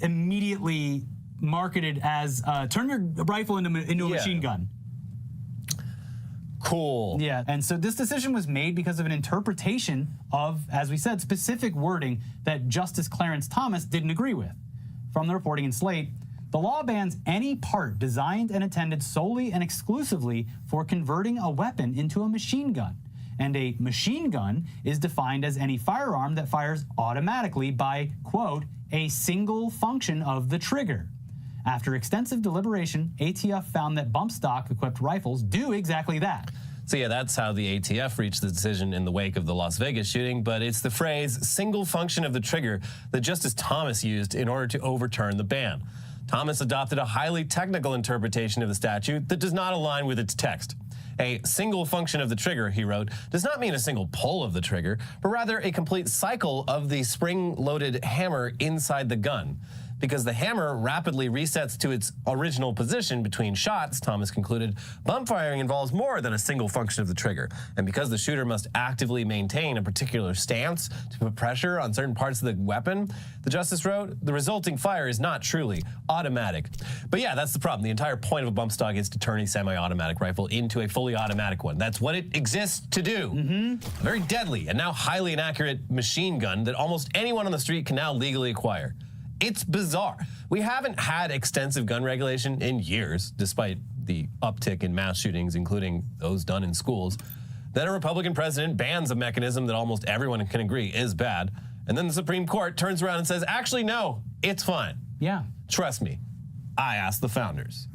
immediately marketed as turn your rifle into a machine gun. Cool. Yeah, and so this decision was made because of an interpretation of, as we said, specific wording that Justice Clarence Thomas didn't agree with. From the reporting in Slate, the law bans any part designed and intended solely and exclusively for converting a weapon into a machine gun. And a machine gun is defined as any firearm that fires automatically by, quote, a single function of the trigger. After extensive deliberation, ATF found that bump stock-equipped rifles do exactly that. So yeah, that's how the ATF reached the decision in the wake of the Las Vegas shooting, but it's the phrase single function of the trigger that Justice Thomas used in order to overturn the ban. Thomas adopted a highly technical interpretation of the statute that does not align with its text. A single function of the trigger, he wrote, does not mean a single pull of the trigger, but rather a complete cycle of the spring-loaded hammer inside the gun. Because the hammer rapidly resets to its original position between shots, Thomas concluded, bump firing involves more than a single function of the trigger. And because the shooter must actively maintain a particular stance to put pressure on certain parts of the weapon, the justice wrote, the resulting fire is not truly automatic. But yeah, that's the problem. The entire point of a bump stock is to turn a semi-automatic rifle into a fully automatic one. That's what it exists to do. A very deadly and now highly inaccurate machine gun that almost anyone on the street can now legally acquire. It's bizarre. We haven't had extensive gun regulation in years, despite the uptick in mass shootings, including those done in schools. Then a Republican president bans a mechanism that almost everyone can agree is bad. And then the Supreme Court turns around and says, actually, no, it's fine. Yeah. Trust me. I asked the founders.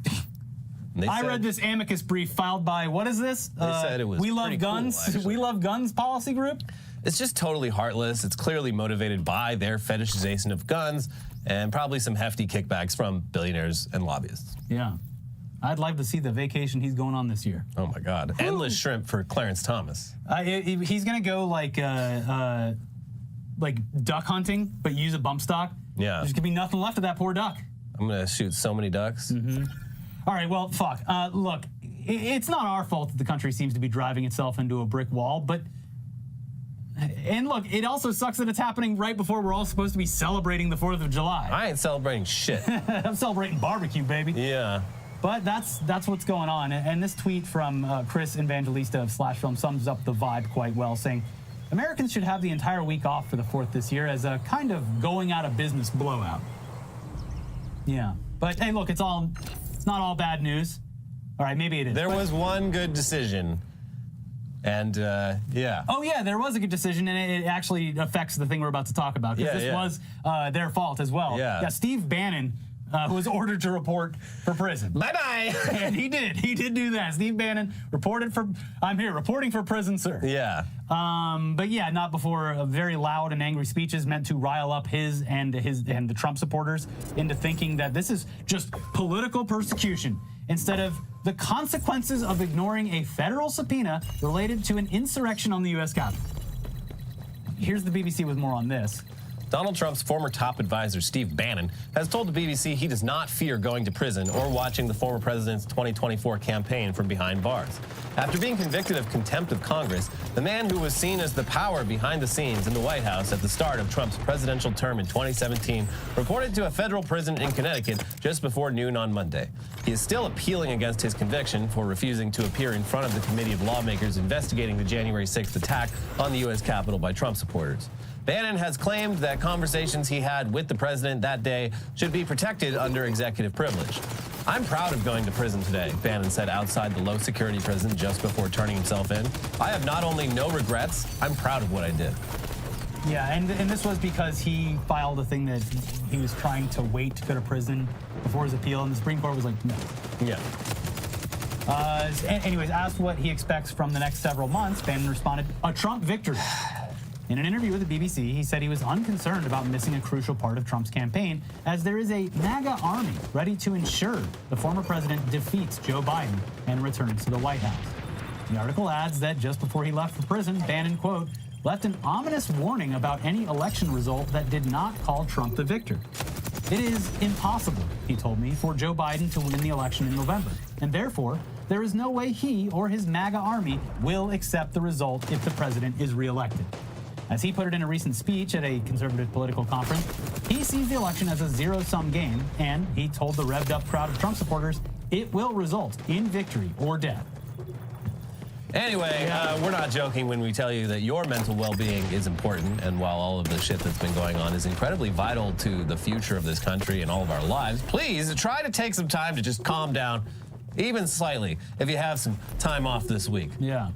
I read this amicus brief filed by, what is this? They said it was We Love Guns. Cool, We Love Guns policy group. It's just totally heartless. It's clearly motivated by their fetishization of guns and probably some hefty kickbacks from billionaires and lobbyists. Yeah. I'd like to see the vacation he's going on this year. Oh my God. Woo. Endless shrimp for Clarence Thomas. He's going to go like duck hunting, but use a bump stock. Yeah. There's going to be nothing left of that poor duck. I'm going to shoot so many ducks. All right, well, fuck. Look, it's not our fault that the country seems to be driving itself into a brick wall, but... And look, it also sucks that it's happening right before we're all supposed to be celebrating the 4th of July. I ain't celebrating shit. I'm celebrating barbecue, baby. Yeah. But that's what's going on. And this tweet from Chris Evangelista of /Film sums up the vibe quite well, saying, Americans should have the entire week off for the 4th this year as a kind of going out of business blowout. Yeah. But hey, look, it's not all bad news. All right, maybe it is. There was one good decision. And, yeah. Oh, yeah, there was a good decision, and it actually affects the thing we're about to talk about, because this was their fault as well. Yeah. Steve Bannon was ordered to report for prison. Bye-bye! And he did. He did do that. Steve Bannon reported for, I'm here, reporting for prison, sir. Yeah. But yeah, not before very loud and angry speeches meant to rile up his and the Trump supporters into thinking that this is just political persecution instead of the consequences of ignoring a federal subpoena related to an insurrection on the U.S. Capitol. Here's the BBC with more on this. Donald Trump's former top advisor, Steve Bannon, has told the BBC he does not fear going to prison or watching the former president's 2024 campaign from behind bars. After being convicted of contempt of Congress, the man who was seen as the power behind the scenes in the White House at the start of Trump's presidential term in 2017 reported to a federal prison in Connecticut just before noon on Monday. He is still appealing against his conviction for refusing to appear in front of the committee of lawmakers investigating the January 6th attack on the U.S. Capitol by Trump supporters. Bannon has claimed that conversations he had with the president that day should be protected under executive privilege. I'm proud of going to prison today, Bannon said outside the low-security prison just before turning himself in. I have not only no regrets, I'm proud of what I did. Yeah, and this was because he filed a thing that he was trying to wait to go to prison before his appeal, and the Supreme Court was like, no. Yeah. Anyways, asked what he expects from the next several months, Bannon responded, a Trump victory. In an interview with the BBC, he said he was unconcerned about missing a crucial part of Trump's campaign, as there is a MAGA army ready to ensure the former president defeats Joe Biden and returns to the White House. The article adds that just before he left for prison, Bannon, quote, left an ominous warning about any election result that did not call Trump the victor. It is impossible, he told me, for Joe Biden to win the election in November, and therefore, there is no way he or his MAGA army will accept the result if the president is reelected. As he put it in a recent speech at a conservative political conference, he sees the election as a zero-sum game, and he told the revved-up crowd of Trump supporters it will result in victory or death. Anyway, we're not joking when we tell you that your mental well-being is important, and while all of the shit that's been going on is incredibly vital to the future of this country and all of our lives, please try to take some time to just calm down, even slightly, if you have some time off this week. Yeah.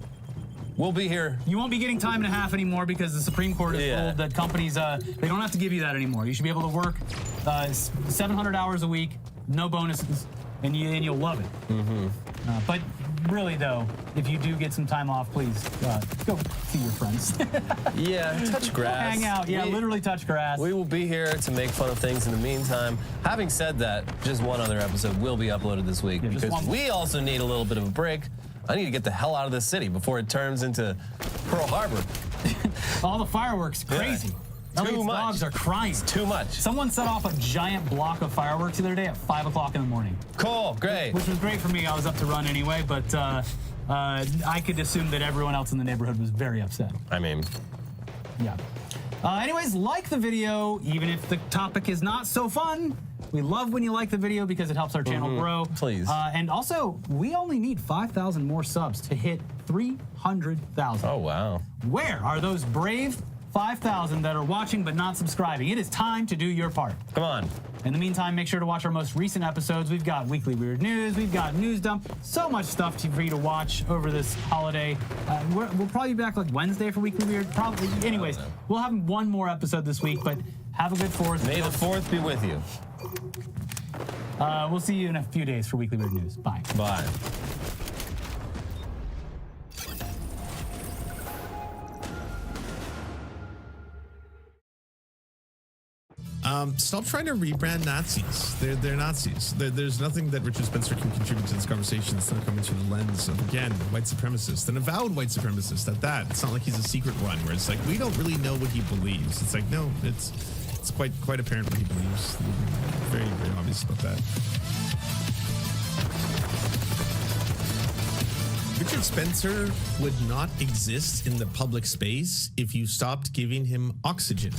We'll be here. You won't be getting time and a half anymore because the Supreme Court has ruled that companies, they don't have to give you that anymore. You should be able to work 700 hours a week, no bonuses, and you'll love it. But really, though, if you do get some time off, please go see your friends. Yeah, touch grass. Hang out. Yeah, literally touch grass. We will be here to make fun of things in the meantime. Having said that, just one other episode will be uploaded this week because we also need a little bit of a break. I need to get the hell out of this city before it turns into Pearl Harbor. All the fireworks, crazy. Too much. Dogs are crying. It's too much. Someone set off a giant block of fireworks the other day at 5 o'clock in the morning. Cool, great. Which was great for me. I was up to run anyway, but I could assume that everyone else in the neighborhood was very upset. I mean, yeah. Anyways, like the video, even if the topic is not so fun. We love when you like the video because it helps our channel grow. Please. And also, we only need 5,000 more subs to hit 300,000. Oh, wow. Where are those brave 5,000 that are watching but not subscribing? It is time to do your part. Come on. In the meantime, make sure to watch our most recent episodes. We've got Weekly Weird News, we've got News Dump, so much stuff for you to watch over this holiday. We'll probably be back like Wednesday for Weekly Weird. Probably. Anyways, we'll have one more episode this week, but have a good 4th. May the 4th be with you. We'll see you in a few days for Weekly Weird News. Bye. Bye. Stop trying to rebrand Nazis. They're Nazis. There's nothing that Richard Spencer can contribute to this conversation that's not coming through the lens of, again, white supremacist, an avowed white supremacist at that. It's not like he's a secret one where it's like, we don't really know what he believes. It's like, no, it's quite apparent what he believes. Very, very obvious about that. Richard Spencer would not exist in the public space if you stopped giving him oxygen.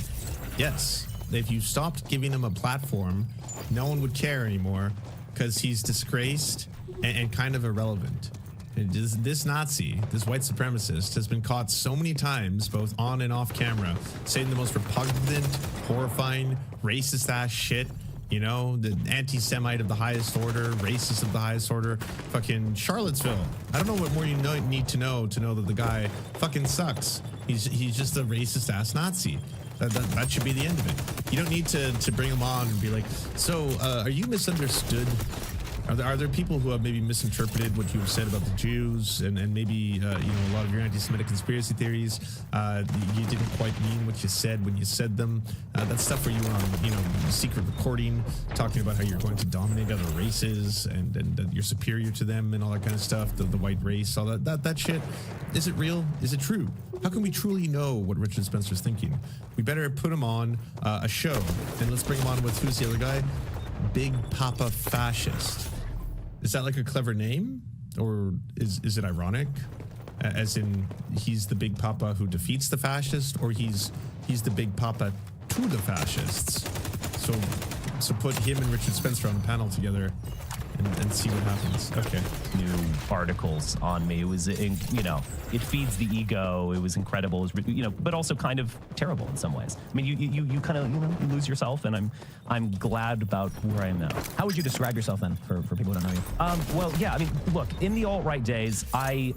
Yes. If you stopped giving him a platform, no one would care anymore because he's disgraced and kind of irrelevant. And this Nazi, this white supremacist, has been caught so many times, both on and off camera, saying the most repugnant, horrifying, racist-ass shit. You know, the anti-Semite of the highest order, racist of the highest order, fucking Charlottesville. I don't know what more you need to know that the guy fucking sucks. He's just a racist-ass Nazi. That should be the end of it. You don't need to bring him on and be like, so are you misunderstood? Are there people who have maybe misinterpreted what you have said about the Jews and maybe a lot of your anti-Semitic conspiracy theories? You didn't quite mean what you said when you said them. That stuff where you were on secret recording talking about how you're going to dominate other races and that you're superior to them and all that kind of stuff. The white race, all that shit. Is it real? Is it true? How can we truly know what Richard Spencer's thinking? We better put him on a show, and let's bring him on with, who's the other guy? Big Papa Fascist. Is that like a clever name, or is it ironic? As in, he's the Big Papa who defeats the fascist, or he's the Big Papa to the fascists? So put him and Richard Spencer on a panel together and see what happens. Okay. New articles on me. It was, it feeds the ego. It was incredible. It was, but also kind of terrible in some ways. I mean, you kind of, you lose yourself, and I'm glad about where I am now. How would you describe yourself then, for people who don't know you? Well, yeah, I mean, look, in the alt-right days, I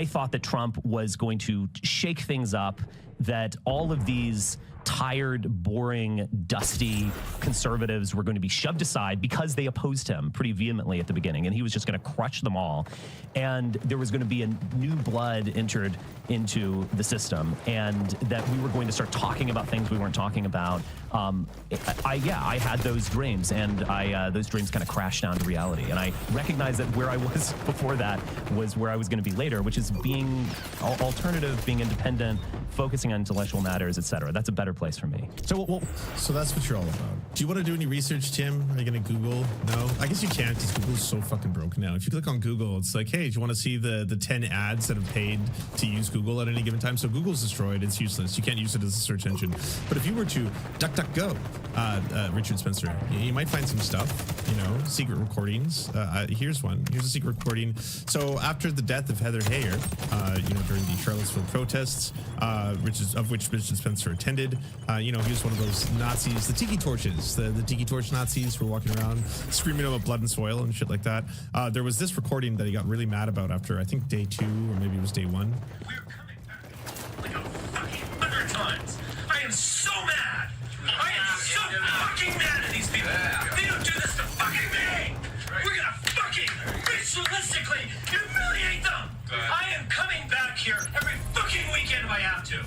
thought that Trump was going to shake things up, that all of these tired, boring, dusty conservatives were going to be shoved aside because they opposed him pretty vehemently at the beginning, and he was just going to crush them all. And there was going to be a new blood entered into the system, and that we were going to start talking about things we weren't talking about. I had those dreams, and those dreams kind of crashed down to reality. And I recognized that where I was before that was where I was going to be later, which is being alternative, being independent, focusing on intellectual matters, etc. That's a better place for me. So that's what you're all about. Do you want to do any research, Tim? Are you going to Google? No? I guess you can't because Google's so fucking broken now. If you click on Google, it's like, hey, do you want to see the 10 ads that have paid to use Google at any given time? So Google's destroyed. It's useless. You can't use it as a search engine. But if you were to DuckDuckGo, Richard Spencer, you might find some stuff, secret recordings. Here's one. Here's a secret recording. So after the death of Heather Heyer, during the Charlottesville protests, of which Richard Spencer attended, he was one of those Nazis, the tiki torches, the tiki torch Nazis who were walking around screaming about blood and soil and shit like that. There was this recording that he got really mad about after, I think, day 2 or maybe it was day 1. We're coming back like a fucking 100 times. I am so mad. I am so fucking mad at these people. They don't do this to fucking me. We're gonna fucking ritualistically humiliate them. I am coming back here every fucking weekend if I have to.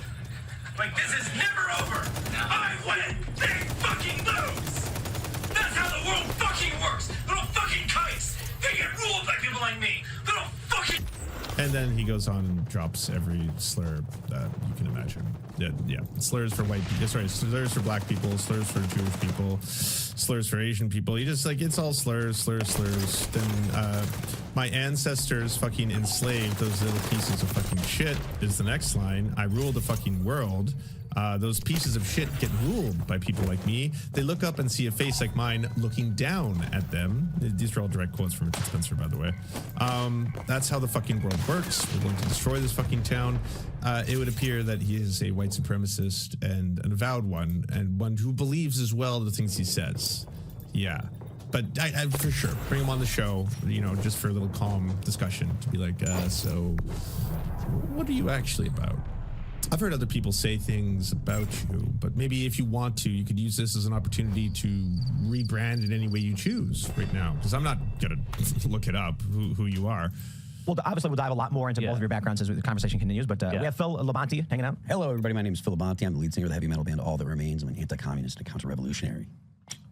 Like, this is never over. I win, they fucking lose. That's how the world fucking works. Little fucking kites. They get ruled by people like me. Little fucking... And then he goes on and drops every slur that you can imagine. Yeah. Slurs for white people. Sorry, slurs for black people, slurs for Jewish people, slurs for Asian people. He just, it's all slurs. Then my ancestors fucking enslaved those little pieces of fucking shit is the next line. I rule the fucking world. Those pieces of shit get ruled by people like me. They look up and see a face like mine looking down at them. These are all direct quotes from Richard Spencer, by the way. That's how the fucking world works. We're going to destroy this fucking town. It would appear that he is a white supremacist and an avowed one, and one who believes as well the things he says. Yeah. But I for sure, bring him on the show, just for a little calm discussion to be like, so what are you actually about? I've heard other people say things about you, but maybe if you want to, you could use this as an opportunity to rebrand in any way you choose right now, because I'm not going to look it up who you are. Well, obviously, we'll dive a lot more into both of your backgrounds as the conversation continues, but we have Phil Labonte hanging out. Hello, everybody. My name is Phil Labonte. I'm the lead singer of the heavy metal band All That Remains. I'm an anti-communist and counter-revolutionary.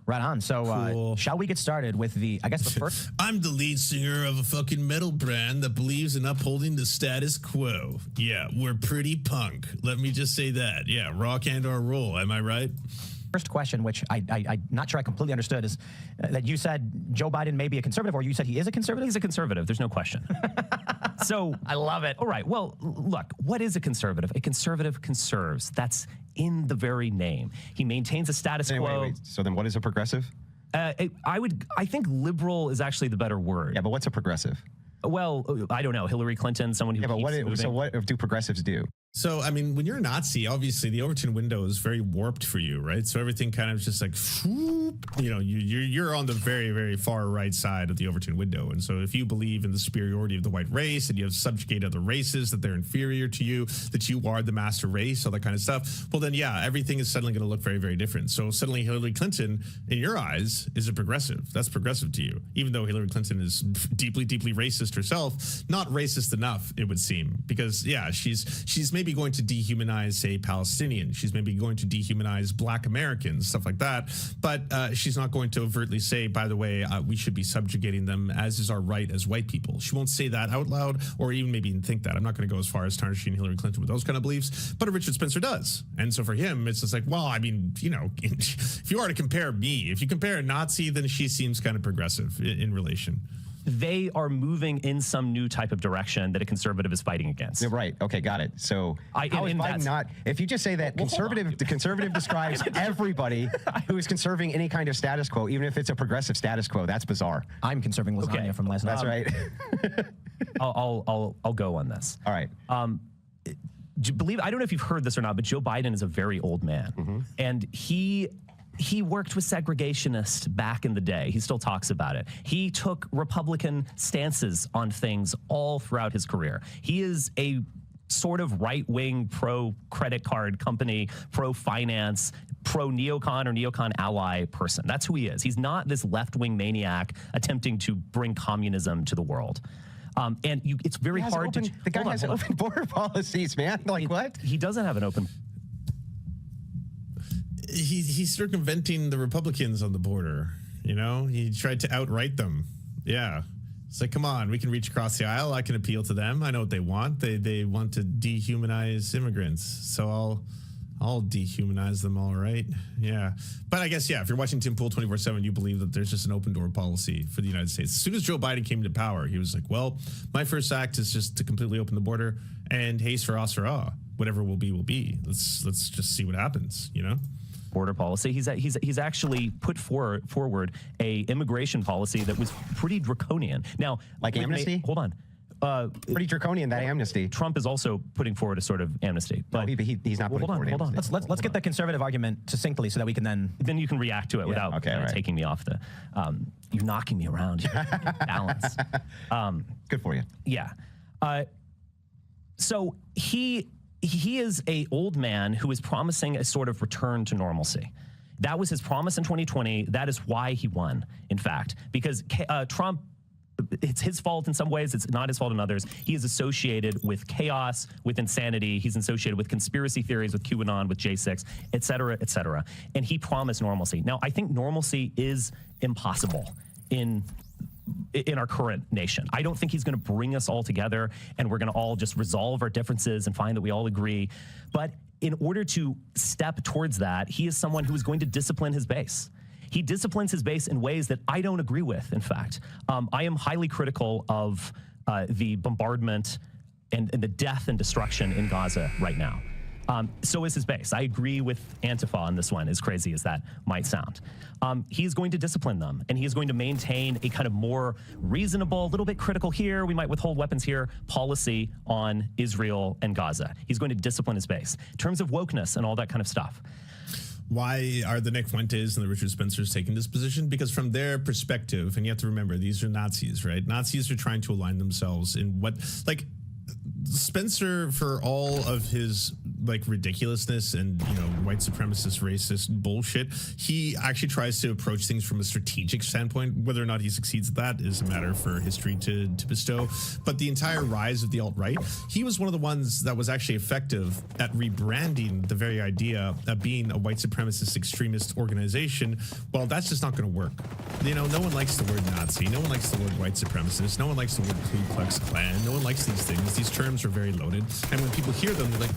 Right on. So, Cool. Shall we get started with the first... I'm the lead singer of a fucking metal brand that believes in upholding the status quo. Yeah, we're pretty punk. Let me just say that. Yeah, rock and or roll. Am I right? First question, which I'm not sure I completely understood, is that you said Joe Biden may be a conservative, or you said he is a conservative? He's a conservative. There's no question. So I love it. All right. Well, look, what is a conservative? A conservative conserves. That's in the very name. He maintains a status quo. Wait. So then what is a progressive? I think liberal is actually the better word. Yeah, but what's a progressive? Well, I don't know. Hillary Clinton, someone who what do progressives do? So, I mean, when you're a Nazi, obviously the Overton window is very warped for you, right? So everything kind of just like, whoop, you're on the very, very far right side of the Overton window. And so if you believe in the superiority of the white race and you have subjugated other races, that they're inferior to you, that you are the master race, all that kind of stuff, well then, yeah, everything is suddenly going to look very, very different. So suddenly Hillary Clinton, in your eyes, is a progressive. That's progressive to you. Even though Hillary Clinton is deeply, deeply racist herself, not racist enough, it would seem. Because, yeah, she's maybe going to dehumanize, say, Palestinians. She's maybe going to dehumanize Black Americans, stuff like that. But she's not going to overtly say, by the way, we should be subjugating them, as is our right as white people. She won't say that out loud, or even maybe even think that. I'm not going to go as far as tarnishing Hillary Clinton with those kind of beliefs, but Richard Spencer does. And so for him, it's just like, well, I mean, if you are to compare me, if you compare a Nazi, then she seems kind of progressive in relation. They are moving in some new type of direction that a conservative is fighting against. Yeah, right. Okay, got it. So how is Biden not? If you just say that the conservative describes everybody who is conserving any kind of status quo, even if it's a progressive status quo, that's bizarre. I'm conserving lasagna from last night. That's right. I'll go on this. All right. I don't know if you've heard this or not, but Joe Biden is a very old man, and he worked with segregationists back in the day. He still talks about it. He took Republican stances on things all throughout his career. He is a sort of right-wing pro-credit card company, pro-finance, pro-neocon or neocon ally person. That's who he is. He's not this left-wing maniac attempting to bring communism to the world. It's very hard to... The guy has open border policies, man. Like, what? He doesn't have an open... He's circumventing the Republicans on the border. He tried to outright them. Yeah. It's like, come on, we can reach across the aisle. I can appeal to them. I know what they want. They want to dehumanize immigrants. So I'll dehumanize them, all right. Yeah. But I guess, yeah, if you're watching Tim Pool 24/7, you believe that there's just an open door policy for the United States. As soon as Joe Biden came to power, he was like, well, my first act is just to completely open the border, and hey, sirrah, whatever will be, will be. Let's just see what happens, you know? Border policy. He's actually put forward a immigration policy that was pretty draconian. Now, like amnesty? Hold on. Pretty draconian, that amnesty. Trump is also putting forward a sort of amnesty, but no, he's not putting forward hold on. amnesty. Let's get the conservative argument succinctly so that we can then you can react to it without taking me off the. You're knocking me around. Balance. Good for you. Yeah. So he is a old man who is promising a sort of return to normalcy. That was his promise in 2020. That is why he won, in fact, because Trump. It's his fault in some ways. It's not his fault in others. He is associated with chaos, with insanity. He's associated with conspiracy theories, with QAnon, with J6, et cetera, et cetera. And he promised normalcy. Now, I think normalcy is impossible in our current nation. I don't think he's going to bring us all together and we're going to all just resolve our differences and find that we all agree. But in order to step towards that, he is someone who is going to discipline his base. He disciplines his base in ways that I don't agree with, in fact. I am highly critical of the bombardment and the death and destruction in Gaza right now. So is his base. I agree with Antifa on this one, as crazy as that might sound. He is going to discipline them, and he is going to maintain a kind of more reasonable, a little bit critical here, we might withhold weapons here, policy on Israel and Gaza. He's going to discipline his base. In terms of wokeness and all that kind of stuff. Why are the Nick Fuentes and the Richard Spencers taking this position? Because from their perspective, and you have to remember, these are Nazis, right? Nazis are trying to align themselves in what, like, Spencer, for all of his like ridiculousness and, you know, white supremacist, racist bullshit, he actually tries to approach things from a strategic standpoint. Whether or not he succeeds at that is a matter for history to bestow. But the entire rise of the alt-right, he was one of the ones that was actually effective at rebranding the very idea of being a white supremacist extremist organization. Well, that's just not going to work. You know, no one likes the word Nazi. No one likes the word white supremacist. No one likes the word Ku Klux Klan. No one likes these things. These terms are very loaded. And when people hear them, they're like,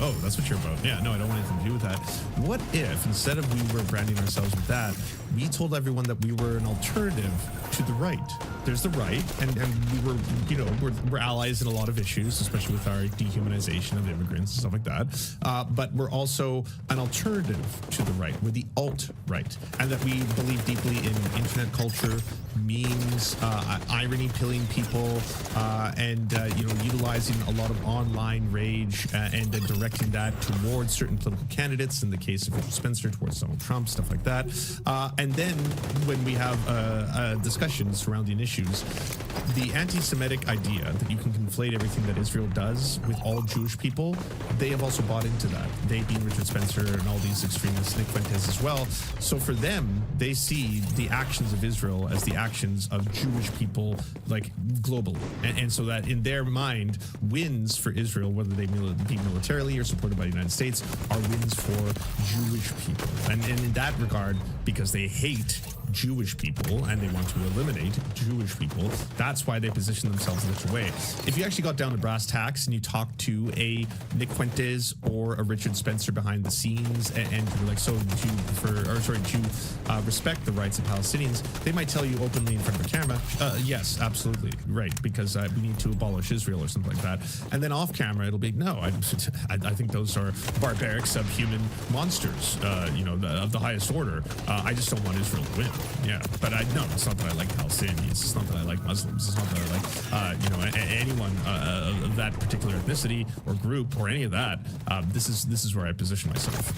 oh, that's what you're about. Yeah, no, I don't want anything to do with that. What if, instead of we were branding ourselves with that, we told everyone that we were an alternative to the right? There's the right, and we were, you know, we're allies in a lot of issues, especially with our dehumanization of immigrants and stuff like that. But we're also an alternative to the right. We're the alt-right, and that we believe deeply in internet culture, memes, irony pilling people, and you know, utilizing a lot of online rage and directing that towards certain political candidates. In the case of Richard Spencer, towards Donald Trump, stuff like that. And then when we have discussions surrounding issues, the anti-Semitic idea that you can conflate everything that Israel does with all Jewish people, they have also bought into that. They being Richard Spencer and all these extremists, Nick Fuentes as well. So for them, they see the actions of Israel as the actions of Jewish people, like globally. And so that in their mind, wins for Israel, whether they be militarily or supported by the United States, are wins for Jewish people. And in that regard, because they hate Jewish people and they want to eliminate Jewish people, that's why they position themselves in such a way. If you actually got down to brass tacks and you talked to a Nick Fuentes or a Richard Spencer behind the scenes and you were like, so to respect the rights of Palestinians, they might tell you openly in front of a camera, yes, absolutely, right, because we need to abolish Israel or something like that. And then off camera, it'll be, no, I think those are barbaric, subhuman monsters, you know, of the highest order. I just don't want Israel to win. Yeah, but no, it's not that I like Palestinians. It's not that I like Muslims. It's not that I like, you know, anyone of that particular ethnicity or group or any of that. This is where I position myself.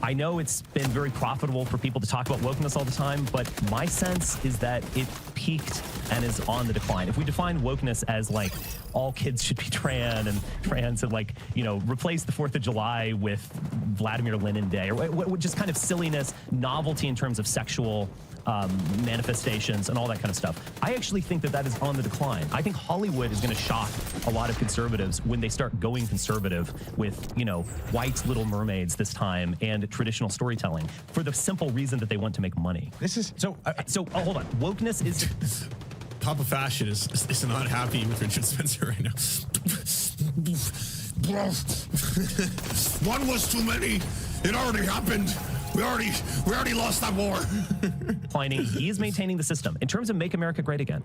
I know it's been very profitable for people to talk about wokeness all the time, but my sense is that it peaked and is on the decline. If we define wokeness as like all kids should be trans and like, you know, replace the 4th of July with Vladimir Lenin Day or just kind of silliness, novelty in terms of sexual manifestations and all that kind of stuff. I actually think that is on the decline. I think Hollywood is going to shock a lot of conservatives when they start going conservative with, you know, white Little Mermaids this time and traditional storytelling for the simple reason that they want to make money. This is so hold on. Wokeness is Papa Fashion is not happy with Richard Spencer right now. One was too many. It already happened. We already lost that war. He is maintaining the system. In terms of Make America Great Again,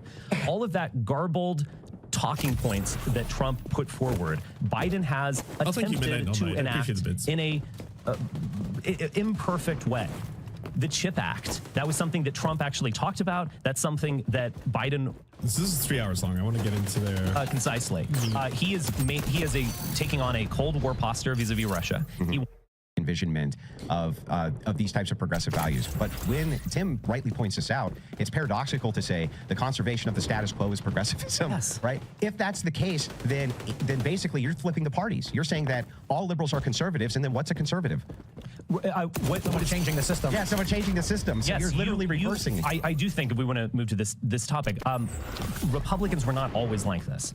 all of that garbled talking points that Trump put forward, Biden has attempted to enact in a imperfect way. The CHIP Act, that was something that Trump actually talked about. That's something that Biden... This is 3 hours long. I want to get into their... Concisely. He is taking on a Cold War posture vis-a-vis Russia. He envisionment of these types of progressive values. But when Tim rightly points this out, it's paradoxical to say the conservation of the status quo is progressivism, right? If that's the case, then basically you're flipping the parties. You're saying that all liberals are conservatives, and then what's a conservative? Someone changing the system. Yeah, someone changing the system. So you're literally reversing. I do think, if we want to move to this topic, Republicans were not always like this.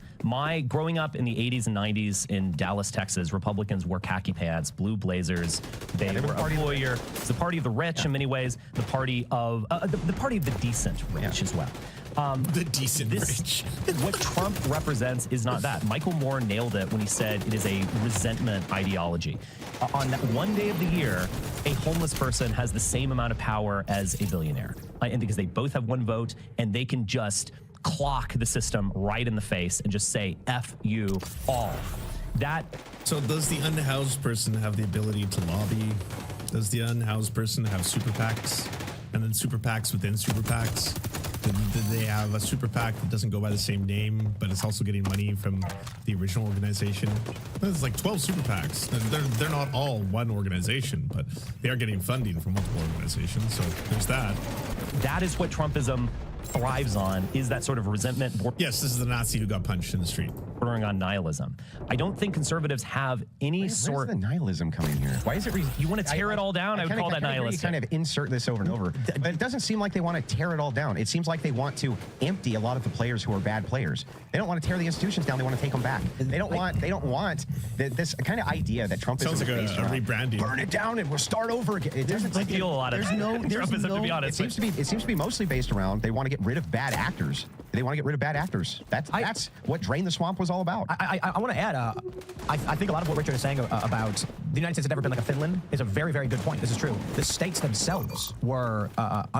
Growing up in the 80s and 90s in Dallas, Texas, Republicans wore khaki pants, blue blazers. They were a lawyer. It's the party of the rich in many ways. The party of the decent rich as well. The decent rich. What Trump represents is not that. Michael Moore nailed it when he said it is a resentment ideology. On that one day of the year, a homeless person has the same amount of power as a billionaire. And because they both have one vote, and they can just clock the system right in the face and just say, F you all. So does the unhoused person have the ability to lobby? Does the unhoused person have super PACs? And then super PACs within super PACs? Did they have a super PAC that doesn't go by the same name, but it's also getting money from the original organization? There's like 12 super PACs. They're not all one organization, but they are getting funding from multiple organizations. So there's that. That is what Trumpism thrives on, is that sort of resentment. Yes, this is the Nazi who got punched in the street. Bordering on nihilism. I don't think conservatives have any sort... Where's the nihilism coming here? Why is it... You want to tear it all down? I would call that nihilistic. You kind of insert this over and over. But it doesn't seem like they want to tear it all down. It seems like they want to empty a lot of the players who are bad players. They don't want to tear the institutions down. They want to take them back. They don't want this kind of idea that Trump sounds like a rebranding. Burn it down and we'll start over again. It doesn't feel a lot of Trumpism, to be honest. It seems to be mostly based around they want to get rid of bad actors. They want to get rid of bad actors. That's what Drain the Swamp was all about. I want to add, I think a lot of what Richard is saying about the United States has never been like a Finland is a very, very good point. This is true. The states themselves were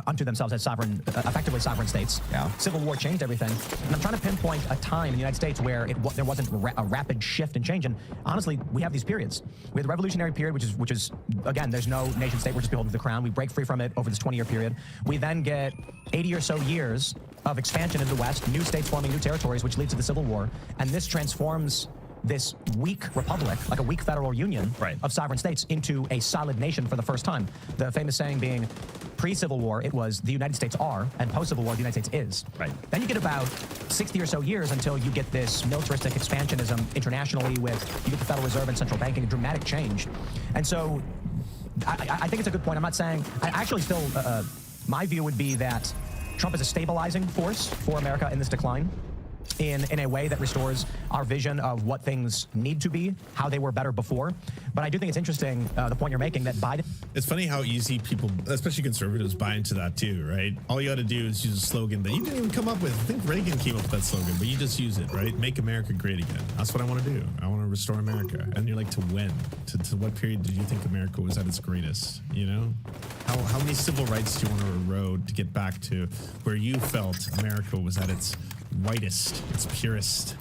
unto themselves as effectively sovereign states. Yeah. Civil War changed everything. And I'm trying to pinpoint a time in the United States where there wasn't a rapid shift and change. And honestly, we have these periods. We have the Revolutionary period, which is again, there's no nation state. We're just beholden to the crown. We break free from it over this 20-year period. We then get 80 or so years of expansion in the West, new states forming new territories, which leads to the Civil War. And this transforms this weak republic, like a weak federal union of sovereign states, into a solid nation for the first time. The famous saying being, pre-Civil War, it was the United States are, and post-Civil War, the United States is. Then you get about 60 or so years until you get this militaristic expansionism internationally with, you get the Federal Reserve and central banking, a dramatic change. And so I think it's a good point. I'm not saying, I actually still, my view would be that Trump is a stabilizing force for America in this decline in a way that restores our vision of what things need to be, how they were better before. But I do think it's interesting, the point you're making, that Biden... It's funny how easy people, especially conservatives, buy into that too, right? All you got to do is use a slogan that you didn't even come up with. I think Reagan came up with that slogan, but you just use it, right? Make America great again. That's what I want to do. I want to restore America. And you're like, to when? To what period did you think America was at its greatest? You know? How many civil rights do you want to erode to get back to where you felt America was at its whitest, its purest?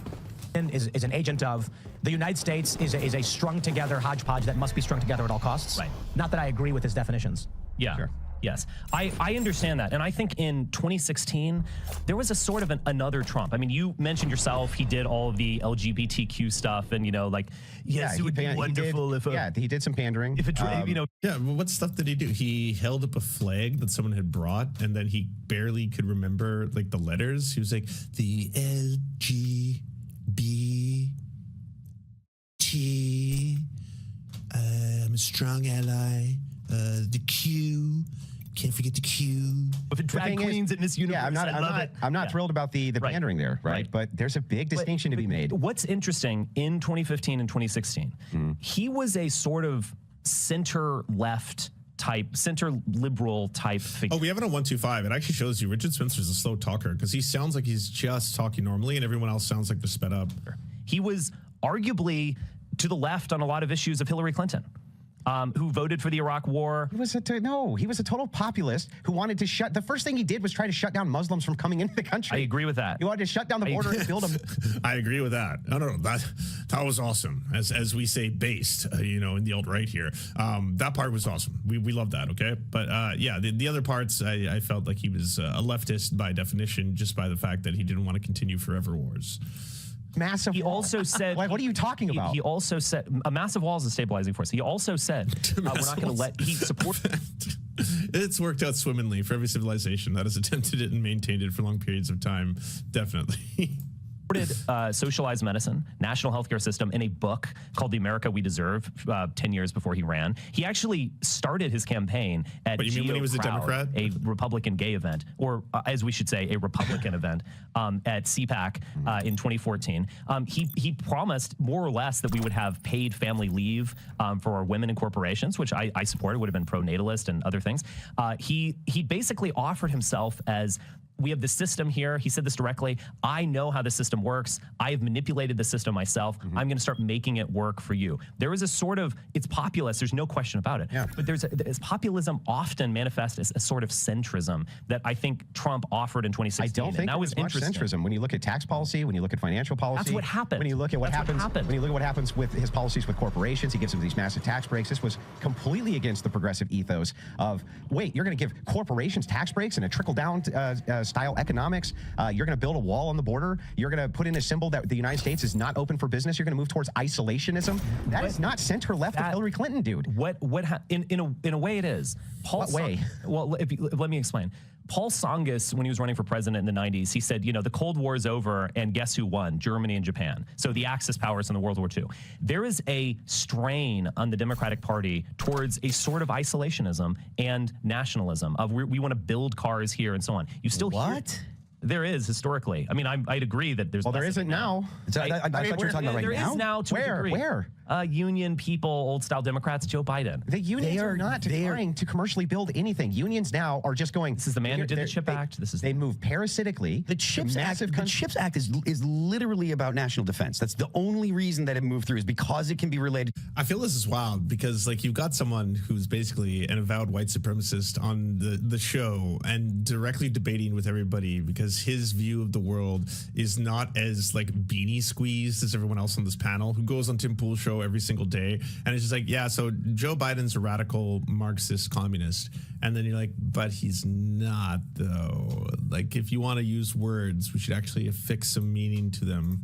Is an agent of the United States is a strung together hodgepodge that must be strung together at all costs. Not that I agree with his definitions. Yeah. Sure. Yes, I understand that. And I think in 2016, there was a sort of another Trump. I mean, you mentioned yourself, he did all of the LGBTQ stuff and, you know, like, yes, it would be wonderful if... he did some pandering. If you know... Yeah, well, what stuff did he do? He held up a flag that someone had brought, and then he barely could remember, like, the letters. He was like, the LGBT, I'm a strong ally, the Q... Can't forget the Q. With drag queens in this universe. Yeah, I'm not thrilled about the pandering there, right? But there's a big distinction to be made. What's interesting in 2015 and 2016, he was a sort of center-left type, center-liberal type figure. Oh, we have it on 125. It actually shows you Richard Spencer's a slow talker because he sounds like he's just talking normally and everyone else sounds like they're sped up. He was arguably to the left on a lot of issues of Hillary Clinton. Who voted for the Iraq War. He was a total populist who wanted to the first thing he did was try to shut down Muslims from coming into the country. I agree with that. He wanted to shut down the border and build them. I agree with that. No, that was awesome. As we say, based, in the alt-right here. That part was awesome. We love that, okay? But yeah, the other parts, I felt like he was a leftist by definition, just by the fact that he didn't want to continue forever wars. Massive. He also said, what are you talking about? He also said a massive wall is a stabilizing force. He also said we're not going to let he support. It's worked out swimmingly for every civilization that has attempted it and maintained it for long periods of time. Definitely. Socialized medicine, national healthcare system in a book called The America We Deserve 10 years before he ran. He actually started his campaign at But you mean when he was a Democrat? A Republican gay event, or as we should say, a Republican event at CPAC in 2014. He promised more or less that we would have paid family leave for our women in corporations, which I support. It would have been pro-natalist and other things. He basically offered himself as, we have the system here. He said this directly. I know how the system works. I have manipulated the system myself. I'm going to start making it work for you. There is a sort of, it's populist. There's no question about it. Yeah. But there's populism often manifests as a sort of centrism that I think Trump offered in 2016. I don't think that was much centrism. When you look at tax policy, when you look at financial policy. That's what happened. When you look at what happens with his policies with corporations, he gives them these massive tax breaks. This was completely against the progressive ethos of, wait, you're going to give corporations tax breaks and a trickle-down style economics. You're going to build a wall on the border. You're going to put in a symbol that the United States is not open for business. You're going to move towards isolationism. That is not center left of Hillary Clinton, dude. In a way it is. What way? Well, let me explain. Paul Tsongas, when he was running for president in the 90s, he said, the Cold War is over, and guess who won? Germany and Japan. So the Axis powers in the World War II. There is a strain on the Democratic Party towards a sort of isolationism and nationalism of we want to build cars here and so on. You still hear there is historically. I mean, I'd agree that there's. Well, there isn't now. I thought you were talking about right now. There is now to a degree. Where? Union people, old style Democrats, Joe Biden. The unions are not trying to commercially build anything. Unions now are just going. This is the man who did the CHIP Act. They move parasitically. The CHIPS Act is literally about national defense. That's the only reason that it moved through, is because it can be related. I feel this is wild because you've got someone who's basically an avowed white supremacist on the show and directly debating with everybody because his view of the world is not as beanie squeezed as everyone else on this panel who goes on Tim Pool's show every single day. And it's just so Joe Biden's a radical Marxist communist. And then you're like, but he's not, though. If you want to use words, we should actually affix some meaning to them.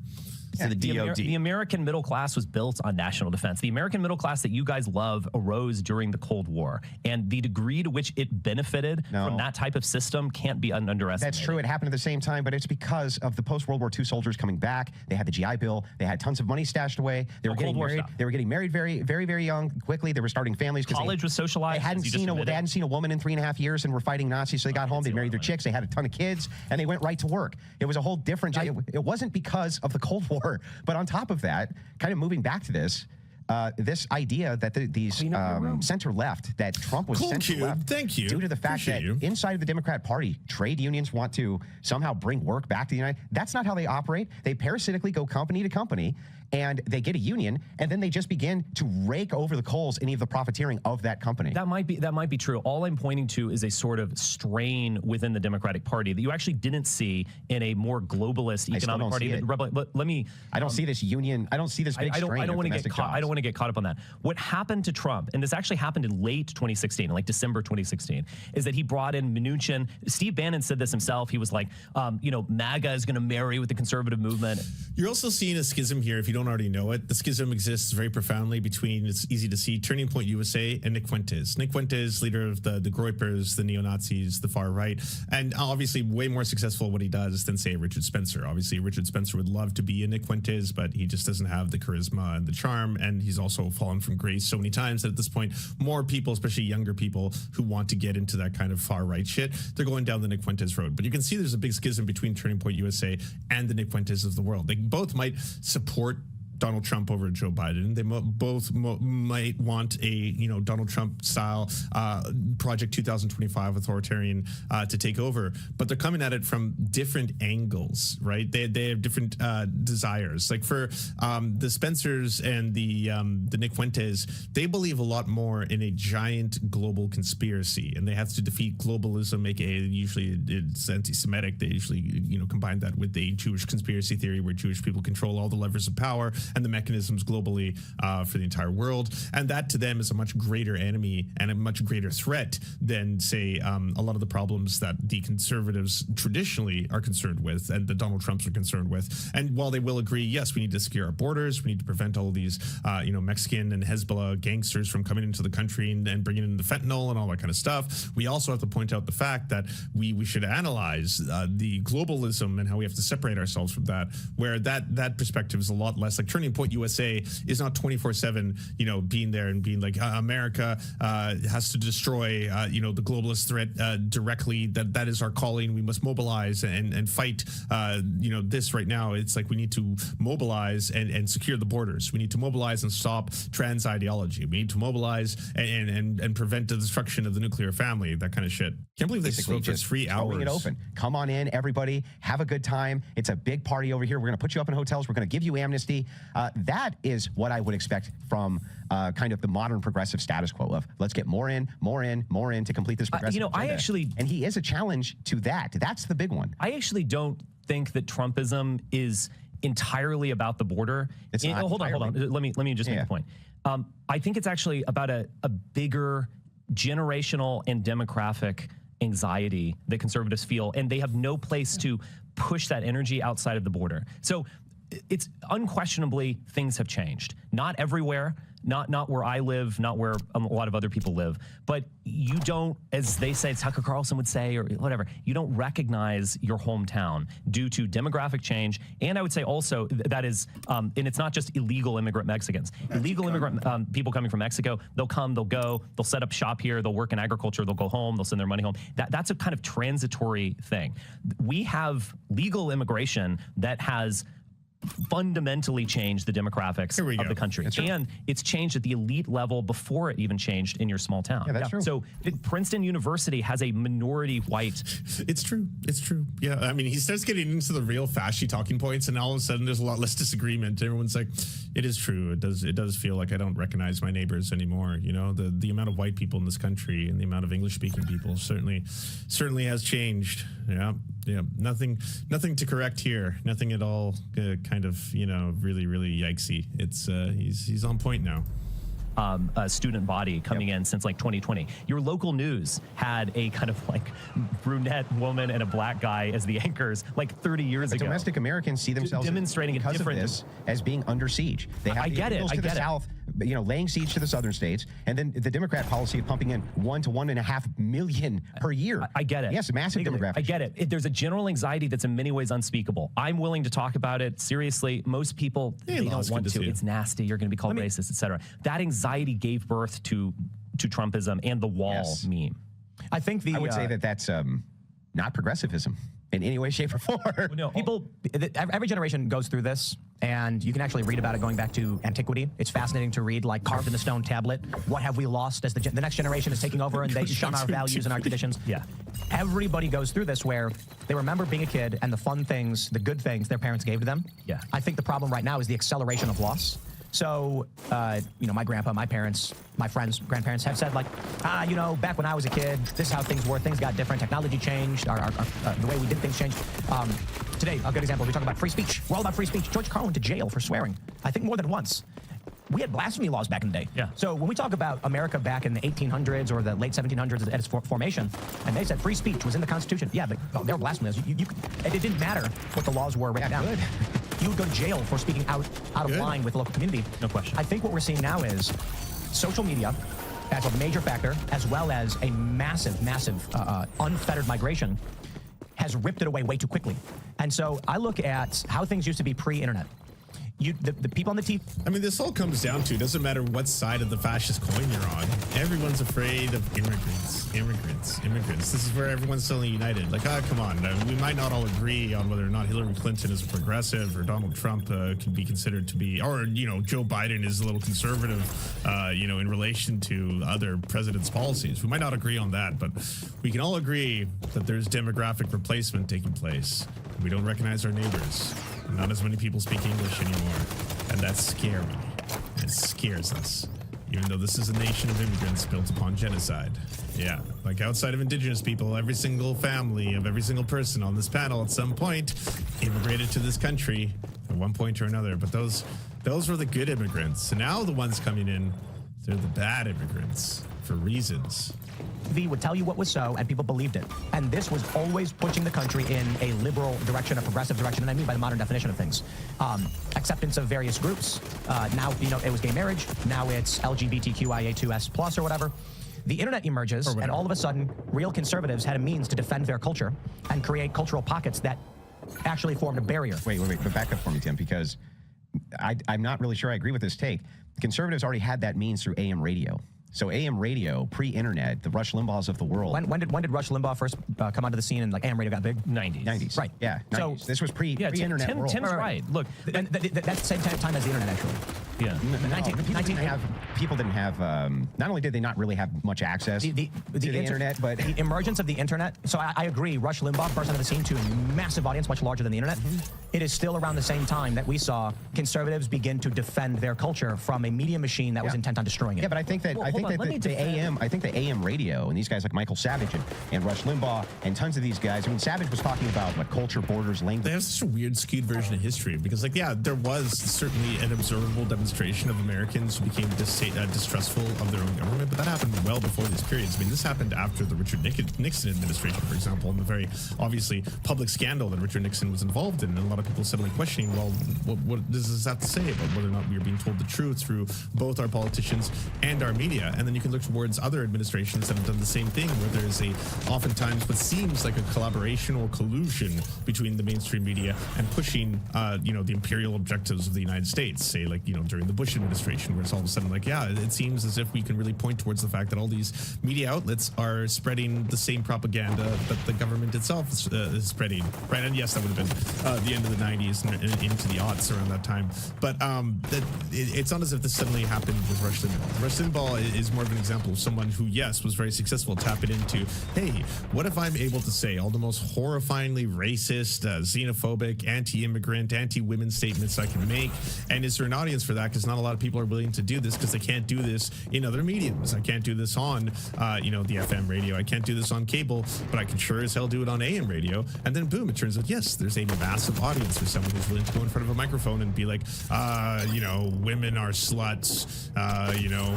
Yeah, the American middle class was built on national defense. The American middle class that you guys love arose during the Cold War, and the degree to which it benefited from that type of system can't be underestimated. That's true. It happened at the same time, but it's because of the post-World War II soldiers coming back. They had the GI Bill. They had tons of money stashed away. They were getting married. They were getting married very, very, very young, quickly. They were starting families. College was socialized. They hadn't seen a woman in 3.5 years and were fighting Nazis, so they got home. They married their chicks. They had a ton of kids, and they went right to work. It was a whole different. It wasn't because of the Cold War, but on top of that, kind of moving back to this idea that these center left, that Trump was center left, due to the fact that inside of the Democrat Party, trade unions want to somehow bring work back to the United. That's not how they operate. They parasitically go company to company, and they get a union, and then they just begin to rake over the coals any of the profiteering of that company. That might be true. All I'm pointing to is a sort of strain within the Democratic Party that you actually didn't see in a more globalist economic party. I don't see this union. I don't see this big strain. I don't want to get caught up on that. What happened to Trump, and this actually happened in late 2016, like December 2016, is that he brought in Mnuchin. Steve Bannon said this himself. He was like, MAGA is going to marry with the conservative movement. You're also seeing a schism here, if you don't already know it. The schism exists very profoundly between, it's easy to see, Turning Point USA and Nick Fuentes. Nick Fuentes, leader of the Groypers, the neo-Nazis, the far right, and obviously way more successful at what he does than, say, Richard Spencer. Obviously, Richard Spencer would love to be a Nick Fuentes, but he just doesn't have the charisma and the charm, and he's also fallen from grace so many times that at this point, more people, especially younger people, who want to get into that kind of far-right shit, they're going down the Nick Fuentes road. But you can see there's a big schism between Turning Point USA and the Nick Fuentes of the world. They both might support Donald Trump over Joe Biden. They both might want a Donald Trump style Project 2025 authoritarian to take over, but they're coming at it from different angles, right? They have different desires. Like for the Spencers and the Nick Fuentes, they believe a lot more in a giant global conspiracy, and they have to defeat globalism, aka usually it's anti-Semitic. They usually combine that with the Jewish conspiracy theory, where Jewish people control all the levers of power and the mechanisms globally for the entire world, and that to them is a much greater enemy and a much greater threat than, say, a lot of the problems that the conservatives traditionally are concerned with and the Donald Trumps are concerned with. And while they will agree, yes, we need to secure our borders, we need to prevent all of these Mexican and Hezbollah gangsters from coming into the country and bringing in the fentanyl and all that kind of stuff, we also have to point out the fact that we should analyze the globalism and how we have to separate ourselves from that, where that perspective is a lot less. Like Turning Point USA is not 24/7 being there and being like America has to destroy the globalist threat directly. That is our calling. We must mobilize and fight this right now. It's like we need to mobilize and secure the borders. We need to mobilize and stop trans ideology. We need to mobilize and prevent the destruction of the nuclear family, that kind of shit. Can't believe they spoke for 3 hours. Throwing it open. Come on in, everybody. Have a good time. It's a big party over here. We're going to put you up in hotels. We're going to give you amnesty. That is what I would expect from kind of the modern progressive status quo of let's get more in to complete this progressive agenda. And he is a challenge to that. That's the big one. I actually don't think that Trumpism is entirely about the border. It's not hold on. Let me just make a point. I think it's actually about a bigger generational and demographic anxiety that conservatives feel, and they have no place to push that energy outside of the border. So it's unquestionably things have changed. Not everywhere, not where I live, not where a lot of other people live, but you don't, as they say, Tucker Carlson would say, or whatever, you don't recognize your hometown due to demographic change. And I would say also that is, and it's not just illegal immigrant Mexicans. Illegal immigrant people coming from Mexico, they'll come, they'll go, they'll set up shop here, they'll work in agriculture, they'll go home, they'll send their money home. That's a kind of transitory thing. We have legal immigration that has fundamentally changed the demographics of the country. And it's changed at the elite level before it even changed in your small town. Yeah, that's true. So Princeton University has a minority white. It's true. Yeah, I mean, he starts getting into the real fashy talking points, and all of a sudden there's a lot less disagreement. Everyone's like, it is true. It does feel like I don't recognize my neighbors anymore. The amount of white people in this country and the amount of English-speaking people certainly has changed. Yeah. Nothing to correct here. Nothing at all. Kind of, really yikesy. It's he's on point now. A student body coming in since like 2020. Your local news had a kind of like brunette woman and a black guy as the anchors like 30 years ago. Domestic Americans see themselves demonstrating because a different of this as being under siege. They have the illegals to the south, laying siege to the southern states, and then the Democrat policy of pumping in 1 to 1.5 million per year. I get it. Yes, massive demographic. I get it. There's a general anxiety that's in many ways unspeakable. I'm willing to talk about it seriously. Most people they don't want to. It's nasty. You're going to be called racist, etc. That anxiety gave birth to Trumpism and the wall meme. I think I would say that's not progressivism in any way, shape, or form. No, every generation goes through this, and you can actually read about it going back to antiquity. It's fascinating to read, like carved in the stone tablet. What have we lost as the next generation is taking over and they shun our values and our traditions? Yeah. Everybody goes through this where they remember being a kid and the fun things, the good things their parents gave to them. Yeah. I think the problem right now is the acceleration of loss. So, my grandpa, my parents, my friends, grandparents have said like, back when I was a kid, this is how things were. Things got different. Technology changed. The way we did things changed. Today, a good example, we talk about free speech. We're all about free speech. George Carlin went to jail for swearing. I think more than once. We had blasphemy laws back in the day. Yeah. So when we talk about America back in the 1800s or the late 1700s at its formation, and they said free speech was in the Constitution, they were blasphemy laws. It didn't matter what the laws were written down. Good. You would go to jail for speaking out of line with the local community. No question. I think what we're seeing now is social media as a major factor, as well as a massive unfettered migration, has ripped it away way too quickly. And so I look at how things used to be pre-internet. the people on the TV. I mean, this all comes down to, it doesn't matter what side of the fascist coin you're on. Everyone's afraid of immigrants. This is where everyone's suddenly united. Like, come on. We might not all agree on whether or not Hillary Clinton is a progressive or Donald Trump can be considered to be, or, Joe Biden is a little conservative, in relation to other presidents' policies. We might not agree on that, but we can all agree that there's demographic replacement taking place. We don't recognize our neighbors. Not as many people speak English anymore, and that's scary. It scares us, even though this is a nation of immigrants built upon genocide. Yeah, like outside of indigenous people, every single family of every single person on this panel at some point immigrated to this country at one point or another. But those were the good immigrants. And now the ones coming in, they're the bad immigrants for reasons. Would tell you what was so, and people believed it. And this was always pushing the country in a liberal direction, a progressive direction, and I mean by the modern definition of things. Acceptance of various groups. Now, it was gay marriage. Now it's LGBTQIA2S+ or whatever. The internet emerges, and all of a sudden, real conservatives had a means to defend their culture and create cultural pockets that actually formed a barrier. Wait, but back up for me, Tim, because I'm not really sure I agree with this take. Conservatives already had that means through AM radio. So AM radio, pre-internet, the Rush Limbaughs of the world. When did Rush Limbaugh first come onto the scene and AM radio got big? 90s. Right. Yeah. 90s. So this was pre-internet world. Tim's right. Look, that's the same time as the internet, actually. Yeah. People didn't have. Not only did they not really have much access to the internet, but the emergence of the internet. So I agree. Rush Limbaugh burst onto the scene to a massive audience, much larger than the internet. It is still around the same time that we saw conservatives begin to defend their culture from a media machine that was intent on destroying it. Yeah, but I think that the AM radio and these guys like Michael Savage and Rush Limbaugh and tons of these guys. I mean, Savage was talking about what culture, borders, language. They have such a weird, skewed version of history because, there was certainly an observable demonstration of Americans who became distrustful of their own government, but that happened well before these periods. I mean, this happened after the Richard Nixon administration, for example, and the very obviously public scandal that Richard Nixon was involved in, and a lot of people suddenly questioning, well, what does this have to say about whether or not we are being told the truth through both our politicians and our media? And then you can look towards other administrations that have done the same thing, where there's oftentimes what seems like a collaboration or collusion between the mainstream media and pushing, the imperial objectives of the United States, say, during the Bush administration, where it's all of a sudden it seems as if we can really point towards the fact that all these media outlets are spreading the same propaganda that the government itself is spreading, right? And yes, that would have been the end of the 90s and into the aughts around that time. But it's not as if this suddenly happened with Rush Limbaugh. Rush Limbaugh is more of an example of someone who, yes, was very successful tapping into, hey, what if I'm able to say all the most horrifyingly racist, xenophobic, anti-immigrant, anti-women statements I can make? And is there an audience for that? Because not a lot of people are willing to do this because they can't do this in other mediums. I can't do this on, the FM radio. I can't do this on cable, but I can sure as hell do it on AM radio. And then boom, it turns out, yes, there's a massive audience for someone who's willing to go in front of a microphone and be like, women are sluts,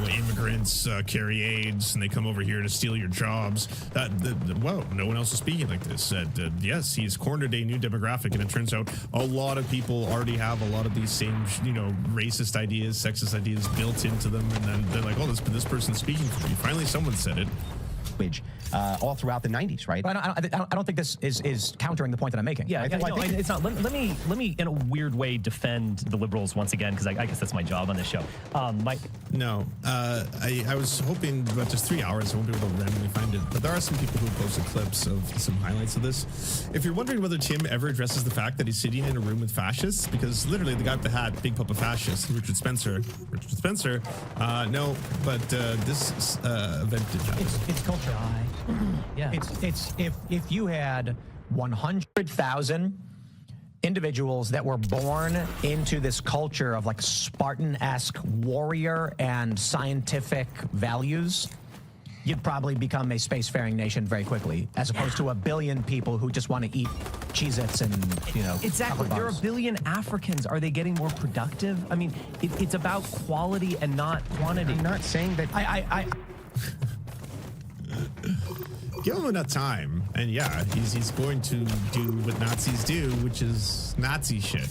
immigrants carry AIDS and they come over here to steal your jobs. Whoa, no one else is speaking like this. Yes, he's cornered a new demographic, and it turns out a lot of people already have a lot of these same, racist ideas, sexist ideas built into them, and then they're like, oh, this person's speaking for me. Finally, someone said it. All throughout the 90s, right? But I don't think this is countering the point that I'm making. Yeah, it's not. Let me, in a weird way, defend the liberals once again, because I guess that's my job on this show. Mike? No, I was hoping about just 3 hours. I won't be able to randomly find it, but there are some people who posted clips of some highlights of this. If you're wondering whether Tim ever addresses the fact that he's sitting in a room with fascists, because literally the guy with the hat, Big Papa Fascist, Richard Spencer, no, but this event did happen. It's culture high. Yeah. It's if you had 100,000 individuals that were born into this culture of Spartan-esque warrior and scientific values, you'd probably become a spacefaring nation very quickly, as opposed to a billion people who just want to eat Cheez-Its and, Exactly. There are a billion Africans. Are they getting more productive? I mean, it's about quality and not quantity. I'm not saying that. I Give him enough time, and he's going to do what Nazis do, which is Nazi shit.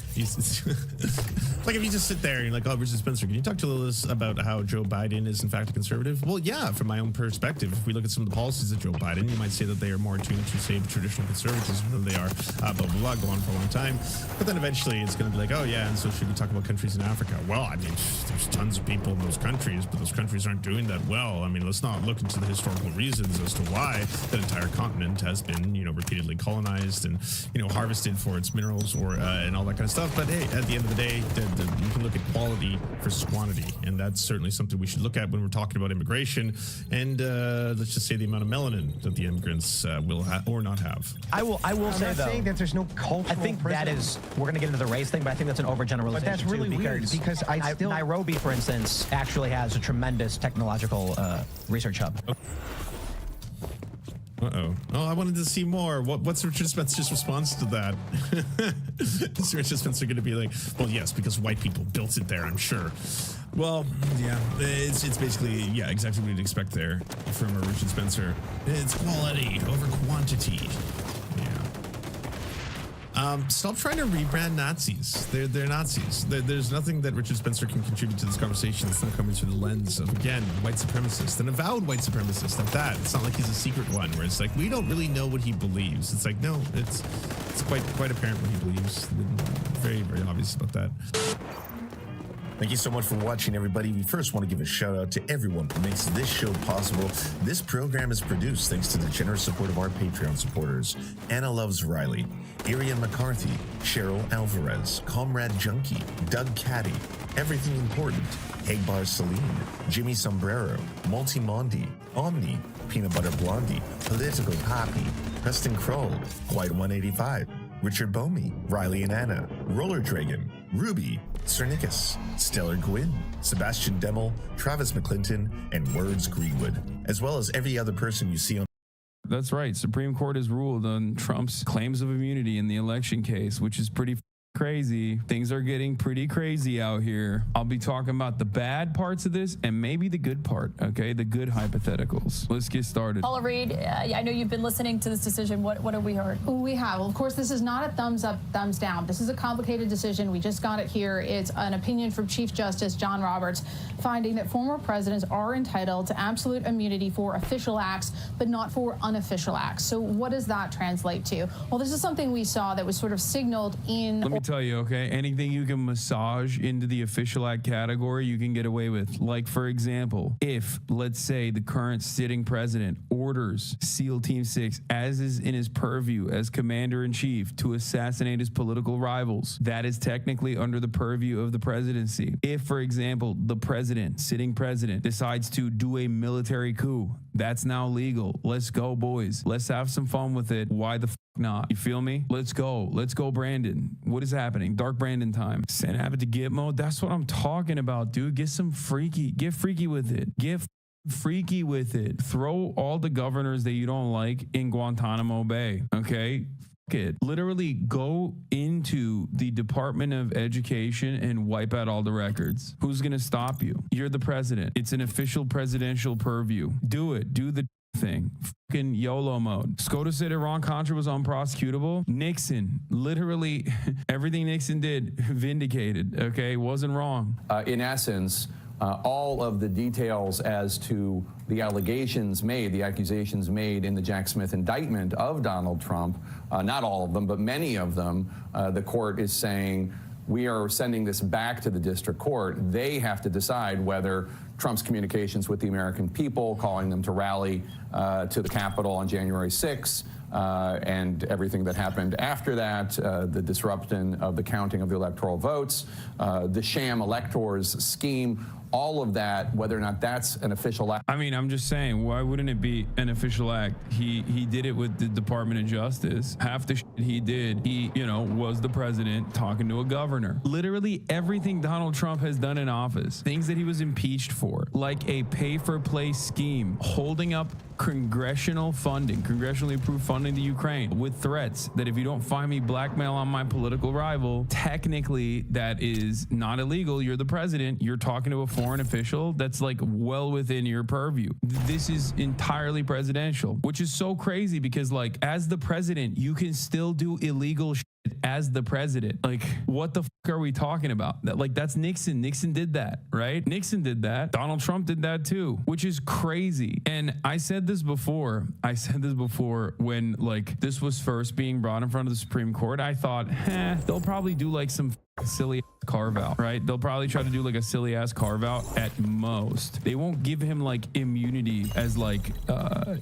Like if you just sit there and you're like, oh, Richard Spencer, can you talk to us about how Joe Biden is in fact a conservative? Well, yeah, from my own perspective, if we look at some of the policies of Joe Biden, you might say that they are more attuned to, say, traditional conservatism than they are blah, blah, blah, go on for a long time. But then eventually it's going to be like, oh, yeah, and so should we talk about countries in Africa? Well, I mean, there's tons of people in those countries, but those countries aren't doing that well. I mean, let's not look into the historical reasons as to why that entire continent has been, repeatedly colonized and, harvested for its minerals or and all that kind of stuff. But hey, at the end of the day, you can look at quality versus quantity, and that's certainly something we should look at when we're talking about immigration. And let's just say the amount of melanin that the immigrants will or not have. I will say I'm not though, saying that there's no cultural. I think that is, we're going to get into the race thing, but I think that's an overgeneralization. But that's really weird because Nairobi, for instance, actually has a tremendous technological research hub. Uh-oh. Oh, I wanted to see more. What's Richard Spencer's response to that? Is Richard Spencer going to be like, well, yes, because white people built it there, I'm sure. Well, yeah, it's basically, yeah, exactly what you'd expect there from a Richard Spencer. It's quality over quantity. Stop trying to rebrand Nazis. They're Nazis. There's nothing that Richard Spencer can contribute to this conversation that's not coming through the lens of, again, white supremacist, an avowed white supremacist at that. It's not like he's a secret one where it's like, we don't really know what he believes. It's like, no, it's quite apparent what he believes. Very, very obvious about that. Thank you so much for watching, everybody. We first want to give a shout out to everyone who makes this show possible. This program is produced thanks to the generous support of our Patreon supporters: Anna Loves Riley, Arian McCarthy, Cheryl Alvarez, Comrade Junkie, Doug Caddy, Everything Important, Hagbar Celine, Jimmy Sombrero, Multi Mondi, Omni, Peanut Butter Blondie, Political Poppy, Preston Kroll, White 185, Richard Bomey, Riley and Anna, Roller Dragon, Ruby, Cernicus, Stellar Gwyn, Sebastian Demmel, Travis McClinton, and Words Greenwood, as well as every other person you see on. That's right. Supreme Court has ruled on Trump's claims of immunity in the election case, which is pretty crazy. Things are getting pretty crazy out here. I'll be talking about the bad parts of this and maybe the good part, okay? The good hypotheticals. Let's get started. Paula Reed, I know you've been listening to this decision. What have we heard? We have. Well, of course, this is not a thumbs up, thumbs down. This is a complicated decision. We just got it here. It's an opinion from Chief Justice John Roberts, finding that former presidents are entitled to absolute immunity for official acts, but not for unofficial acts. So what does that translate to? Well, this is something we saw that was sort of signaled in... Let me tell you, okay, anything you can massage into the official act category, you can get away with. Like, for example, if, let's say, the current sitting president orders SEAL Team 6, as is in his purview as commander-in-chief, to assassinate his political rivals, that is technically under the purview of the presidency. If, for example, the president, sitting president, decides to do a military coup, that's now legal. Let's go, boys. Let's have some fun with it. Why the not? You feel me? Let's go. Let's go, Brandon. What is happening? Dark Brandon time. Send Abbott to Gitmo. That's what I'm talking about, dude. Get freaky with it. Get freaky with it. Throw all the governors that you don't like in Guantanamo Bay, okay? It. Literally go into the Department of Education and wipe out all the records. Who's going to stop you? You're the president. It's an official presidential purview. Do it. Do the thing. Fucking YOLO mode. SCOTUS said Iran-Contra was unprosecutable. Nixon, literally everything Nixon did, vindicated, okay? Wasn't wrong. In essence, all of the details as to the allegations made, the accusations made in the Jack Smith indictment of Donald Trump, not all of them, but many of them, the court is saying, we are sending this back to the district court. They have to decide whether Trump's communications with the American people, calling them to rally to the Capitol on January 6th, and everything that happened after that, the disruption of the counting of the electoral votes, the sham electors scheme, all of that, whether or not that's an official act. I mean, I'm just saying, why wouldn't it be an official act? He did it with the Department of Justice. Half the shit he did, he, was the president talking to a governor. Literally everything Donald Trump has done in office, things that he was impeached for, like a pay-for-play scheme, holding up congressional funding, congressionally approved funding to Ukraine with threats that if you don't find me blackmail on my political rival, technically that is not illegal. You're the president. You're talking to a foreign official. That's like well within your purview. This is entirely presidential, which is so crazy because like as the president, you can still do illegal shit as the president. Like, what the fuck are we talking about? That's Nixon. Nixon did that, right? Nixon did that. Donald Trump did that too, which is crazy. And I said this before when like this was first being brought in front of the Supreme Court. I thought, they'll probably do like some silly carve out, right? They'll probably try to do like a silly ass carve out at most. They won't give him like immunity as like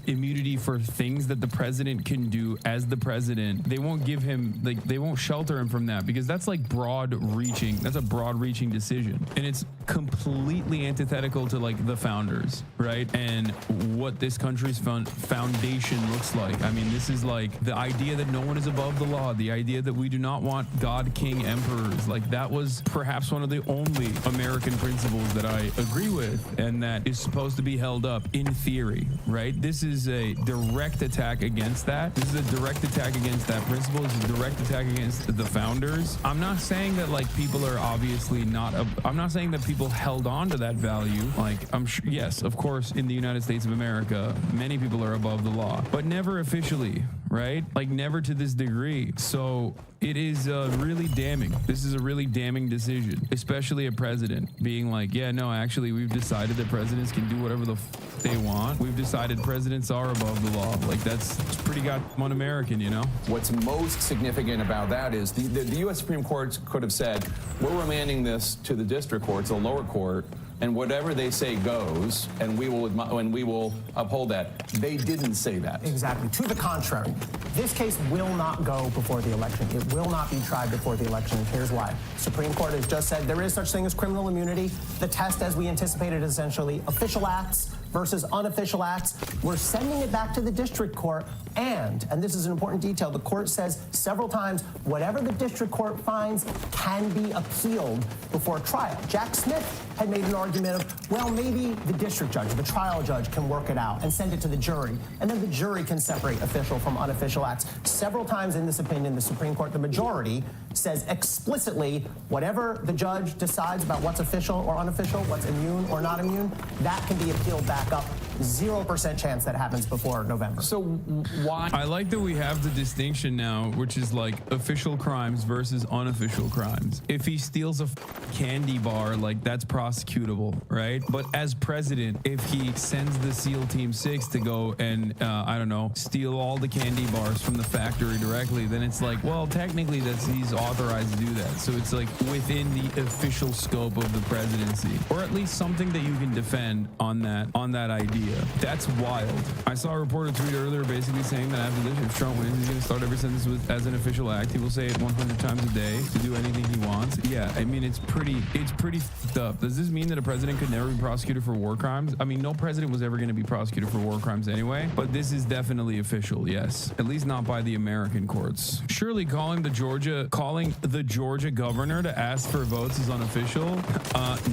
immunity for things that the president can do as the president. They won't give him like, they won't shelter him from that because that's like broad reaching. That's a broad reaching decision. And it's completely antithetical to like the founders, right? And what this country's foundation looks like. I mean, this is like the idea that no one is above the law, the idea that we do not want God, king, emperors. Like that was perhaps one of the only American principles that I agree with and that is supposed to be held up in theory, right? This is a direct attack against that. This is a direct attack against that principle. It's a direct attack against the founders. I'm not saying that like people are obviously not, I'm not saying that people held on to that value. Like I'm sure, yes, of course, in the United States of America, many people are above the law, but never officially, right? Like never to this degree. So it is really damning. This is a really damning decision, especially a president being like, yeah, no, actually, we've decided that presidents can do whatever the they want. We've decided presidents are above the law. Like that's pretty goddamn un-American, you know? What's most significant about that is the U.S. Supreme Court could have said, we're remanding this to the district courts, the lower court, and whatever they say goes, and we will uphold that. They didn't say that. Exactly. To the contrary, this case will not go before the election. It will not be tried before the election. Here's why. Supreme Court has just said there is such thing as criminal immunity. The test, as we anticipated, is essentially official acts versus unofficial acts. We're sending it back to the district court, and this is an important detail, the court says several times, whatever the district court finds can be appealed before trial. Jack Smith had made an argument of, well, maybe the district judge, the trial judge can work it out and send it to the jury, and then the jury can separate official from unofficial acts. Several times in this opinion, the Supreme Court, the majority, says explicitly, whatever the judge decides about what's official or unofficial, what's immune or not immune, that can be appealed back up. 0% chance that happens before November. So why? I like that we have the distinction now, which is like official crimes versus unofficial crimes. If he steals a candy bar, like that's prosecutable, right? But as president, if he sends the SEAL Team 6 to go and, I don't know, steal all the candy bars from the factory directly, then it's like, well, technically he's authorized to do that. So it's like within the official scope of the presidency, or at least something that you can defend on that idea. That's wild. I saw a reporter tweet earlier basically saying that after this, if Trump wins, he's going to start every sentence as an official act. He will say it 100 times a day to do anything he wants. Yeah, I mean, it's pretty fucked up. Does this mean that a president could never be prosecuted for war crimes? I mean, no president was ever going to be prosecuted for war crimes anyway, but this is definitely official, yes. At least not by the American courts. Surely calling the Georgia governor to ask for votes is unofficial?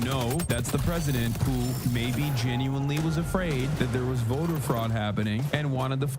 No, that's the president who maybe genuinely was afraid that there was voter fraud happening and wanted the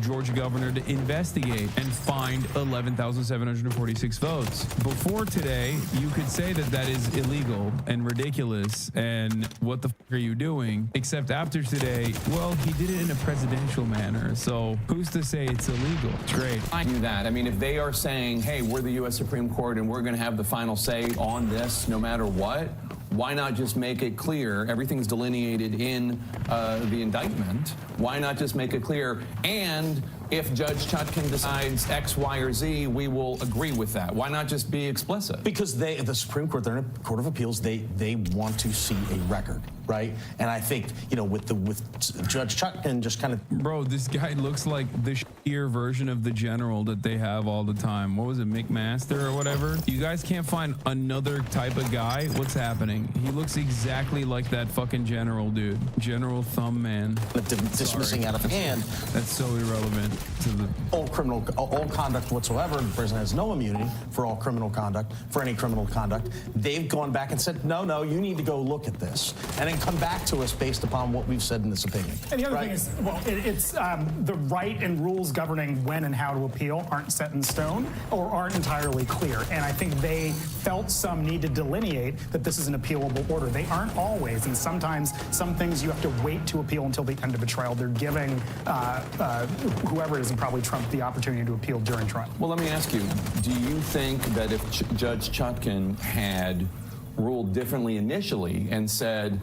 Georgia governor to investigate and find 11,746 votes. Before today, you could say that that is illegal and ridiculous and what the fuck are you doing? Except after today, well, he did it in a presidential manner. So who's to say it's illegal? It's great. I do that. I mean, if they are saying, hey, we're the U.S. Supreme Court and we're going to have the final say on this no matter what, why not just make it clear? Everything's delineated in the indictment. Why not just make it clear? And if Judge Chutkan decides X, Y, or Z, we will agree with that. Why not just be explicit? Because the Supreme Court, they're in a court of appeals, they want to see a record, right? And I think, you know, with Judge Chutkan just kind of... Bro, this guy looks like the shittier version of the general that they have all the time. What was it, McMaster or whatever? You guys can't find another type of guy? What's happening? He looks exactly like that fucking general dude. General Thumb Man. Dismissing out of hand. That's so irrelevant to the... All conduct whatsoever, the president has no immunity for all criminal conduct, for any criminal conduct. They've gone back and said, no, you need to go look at this. And then come back to us based upon what we've said in this opinion. And the other thing is, well, it's the right and rules governing when and how to appeal aren't set in stone or aren't entirely clear. And I think they felt some need to delineate that this is an appealable order. They aren't always, and sometimes some things you have to wait to appeal until the end of a trial. They're giving whoever whatever it is, and probably trumped the opportunity to appeal during trial. Well, let me ask you, do you think that if Judge Chutkan had ruled differently initially and said,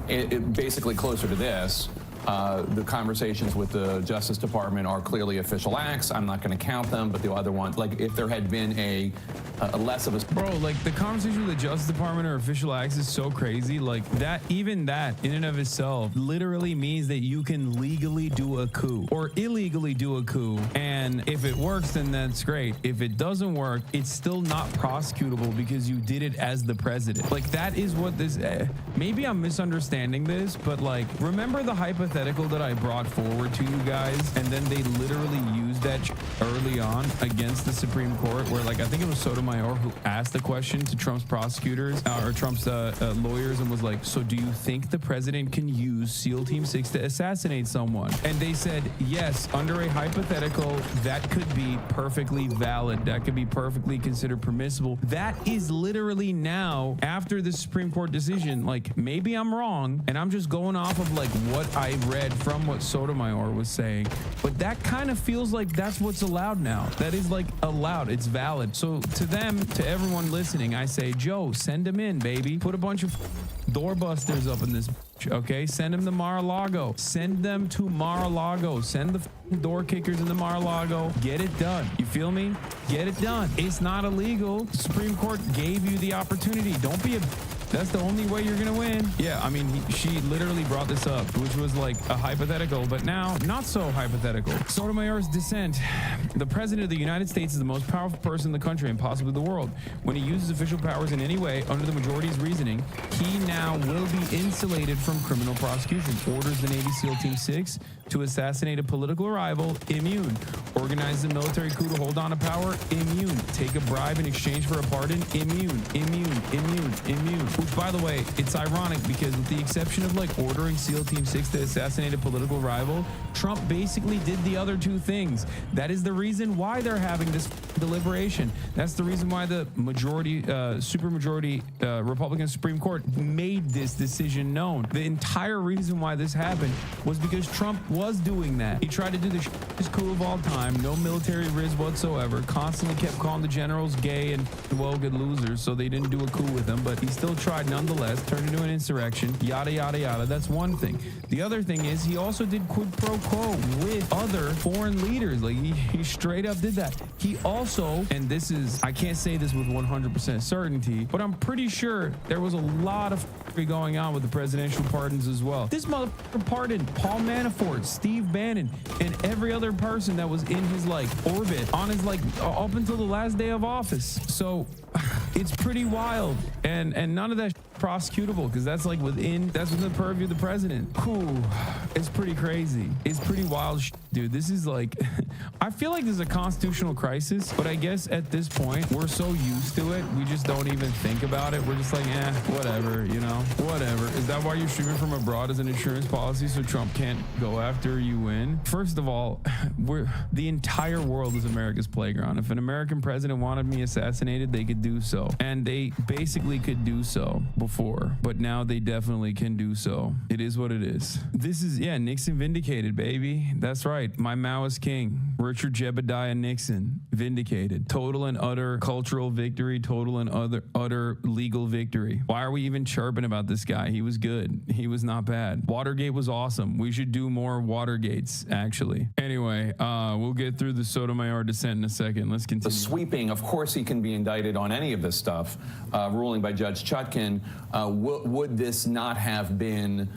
basically closer to this, the conversations with the Justice Department are clearly official acts, I'm not going to count them, but the other one, like if there had been a less of a... Bro, like the conversation with the Justice Department or official acts is so crazy. Like that, even that in and of itself literally means that you can legally do a coup or illegally do a coup. And if it works, then that's great. If it doesn't work, it's still not prosecutable because you did it as the president. Like that is what this, maybe I'm misunderstanding this, but like, remember the hypothetical that I brought forward to you guys, and then they literally used that early on against the Supreme Court, where like, I think it was Sotomayor who asked the question to Trump's prosecutors or Trump's lawyers and was like, so do you think the president can use SEAL Team 6 to assassinate someone? And they said, yes, under a hypothetical, that could be perfectly valid. That could be perfectly considered permissible. That is literally now, after the Supreme Court decision, like maybe I'm wrong and I'm just going off of like what I read from what Sotomayor was saying, but that kind of feels like that's what's allowed now. That is like allowed. It's valid. So to them, to everyone listening, I say, Joe, send them in, baby. Put a bunch of doorbusters up in this, okay? Send them to Mar-a-Lago. Send them to Mar-a-Lago. Send the door kickers into Mar-a-Lago. Get it done. You feel me? Get it done. It's not illegal. The Supreme Court gave you the opportunity. Don't be a... That's the only way you're going to win. Yeah, I mean, she literally brought this up, which was like a hypothetical, but now not so hypothetical. Sotomayor's dissent. The president of the United States is the most powerful person in the country and possibly the world. When he uses official powers in any way under the majority's reasoning, he now will be insulated from criminal prosecution. Orders the Navy SEAL Team 6 to assassinate a political rival, immune. Organize a military coup to hold on to power, immune. Take a bribe in exchange for a pardon, immune, immune, immune, immune. Which, by the way, it's ironic because with the exception of like ordering SEAL Team 6 to assassinate a political rival, Trump basically did the other two things. That is the reason why they're having this deliberation. That's the reason why the majority, supermajority Republican Supreme Court made this decision known. The entire reason why this happened was because Trump was doing that. He tried to do the shittiest coup of all time, no military riz whatsoever, constantly kept calling the generals gay and well good losers, so they didn't do a coup with him, but he still tried nonetheless, turned into an insurrection, yada, yada, yada. That's one thing. The other thing is he also did quid pro quo with other foreign leaders. Like he straight up did that. He also, and this is, I can't say this with 100% certainty, but I'm pretty sure there was a lot of going on with the presidential pardons as well. This motherfucker pardoned Paul Manafort, Steve Bannon, and every other person that was in his like orbit on his like up until the last day of office. So it's pretty wild, and none of that prosecutable because that's like within the purview of the president. Whew, it's pretty crazy. It's pretty wild, dude. This is like, I feel like there's a constitutional crisis, but I guess at this point we're so used to it, we just don't even think about it. We're just like, whatever, you know, whatever. Is that why you're streaming from abroad as an insurance policy so Trump can't go after you win? First of all, the entire world is America's playground. If an American president wanted me assassinated, they could do so, and they basically could do so before, but now they definitely can do so. It is what it is. This is, Nixon vindicated, baby. That's right. My Maoist king, Richard Jebediah Nixon, vindicated. Total and utter cultural victory, total and utter legal victory. Why are we even chirping about this guy? He was good. He was not bad. Watergate was awesome. We should do more Watergates, actually. Anyway, we'll get through the Sotomayor dissent in a second. Let's continue. The sweeping, of course he can be indicted on any of this stuff, ruling by Judge Chutkan. Would this not have been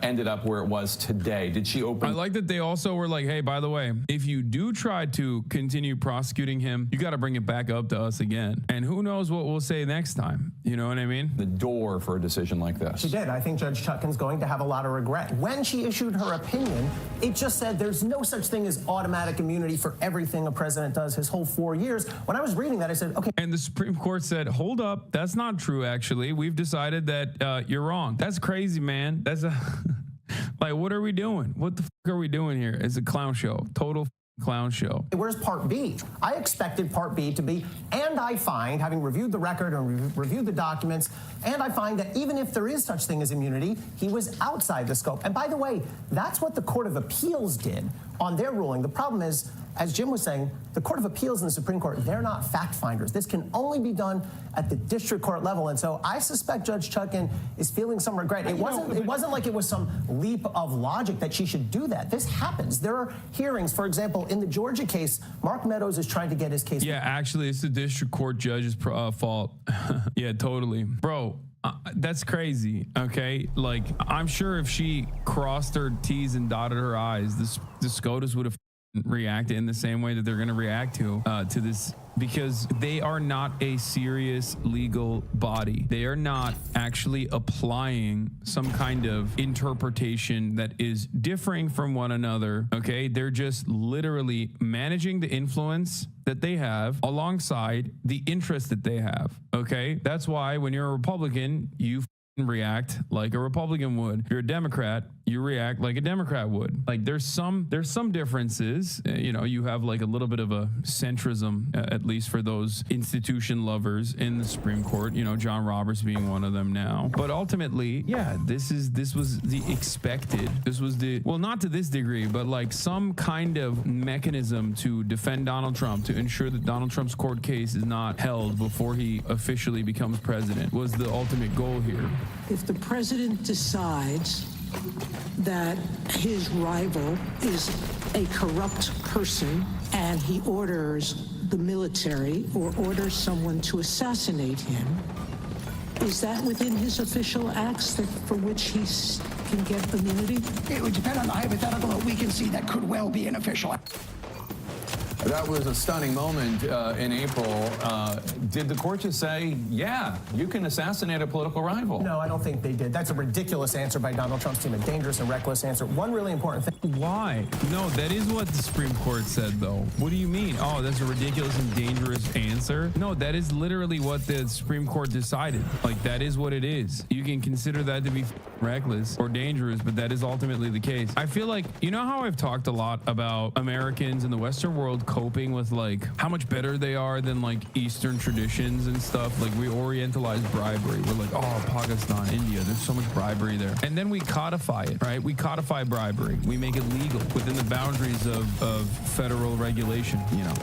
ended up where it was today? Did she open? I like that they also were like, hey, by the way, if you do try to continue prosecuting him, you got to bring it back up to us again. And who knows what we'll say next time. You know what I mean? The door for a decision like this. She did. I think Judge Chutkan's going to have a lot of regret. When she issued her opinion, it just said there's no such thing as automatic immunity for everything a president does his whole 4 years. When I was reading that, I said, okay. And the Supreme Court said, hold up, that's not true, actually. We've decided that you're wrong. That's crazy, man. That's like, what are we doing? What the fuck are we doing here? It's a clown show. Total clown show. Where's Part B? I expected Part B to be, and I find, having reviewed the record and reviewed the documents, and I find that even if there is such thing as immunity, he was outside the scope. And by the way, that's what the Court of Appeals did on their ruling. The problem is, as Jim was saying, the Court of Appeals and the Supreme Court, they're not fact finders. This can only be done at the district court level. And so I suspect Judge Chutkan is feeling some regret. It wasn't like it was some leap of logic that she should do that. This happens. There are hearings. For example, in the Georgia case, Mark Meadows is trying to get his case. Yeah, actually, it's the district court judge's fault. Yeah, totally. Bro, that's crazy, okay? Like, I'm sure if she crossed her T's and dotted her I's, the SCOTUS would have reacted in the same way that they're going to react to this, because they are not a serious legal body. They are not actually applying some kind of interpretation that is differing from one another, okay? They're just literally managing the influence that they have alongside the interest that they have, okay? That's why when you're a Republican, you react like a Republican would. If you're a Democrat, you react like a Democrat would. Like there's some differences. You have like a little bit of a centrism, at least for those institution lovers in the Supreme Court. John Roberts being one of them now. But ultimately, yeah, this was the expected. This was not to this degree, but like some kind of mechanism to defend Donald Trump, to ensure that Donald Trump's court case is not held before he officially becomes president, was the ultimate goal here. If the president decides that his rival is a corrupt person and he orders the military or orders someone to assassinate him, is that within his official acts for which he can get immunity? It would depend on the hypothetical, but we can see that could well be an official act. That was a stunning moment in April. Did the court just say, yeah, you can assassinate a political rival? No, I don't think they did. That's a ridiculous answer by Donald Trump's team, a dangerous and reckless answer. One really important thing. Why? No, that is what the Supreme Court said, though. What do you mean? Oh, that's a ridiculous and dangerous answer? No, that is literally what the Supreme Court decided. Like, that is what it is. You can consider that to be reckless or dangerous, but that is ultimately the case. I feel like, how I've talked a lot about Americans in the Western world coping with like how much better they are than like Eastern traditions and stuff. Like we orientalize bribery. We're like, oh, Pakistan, India, there's so much bribery there. And then we codify it, right? We codify bribery. We make it legal within the boundaries of federal regulation,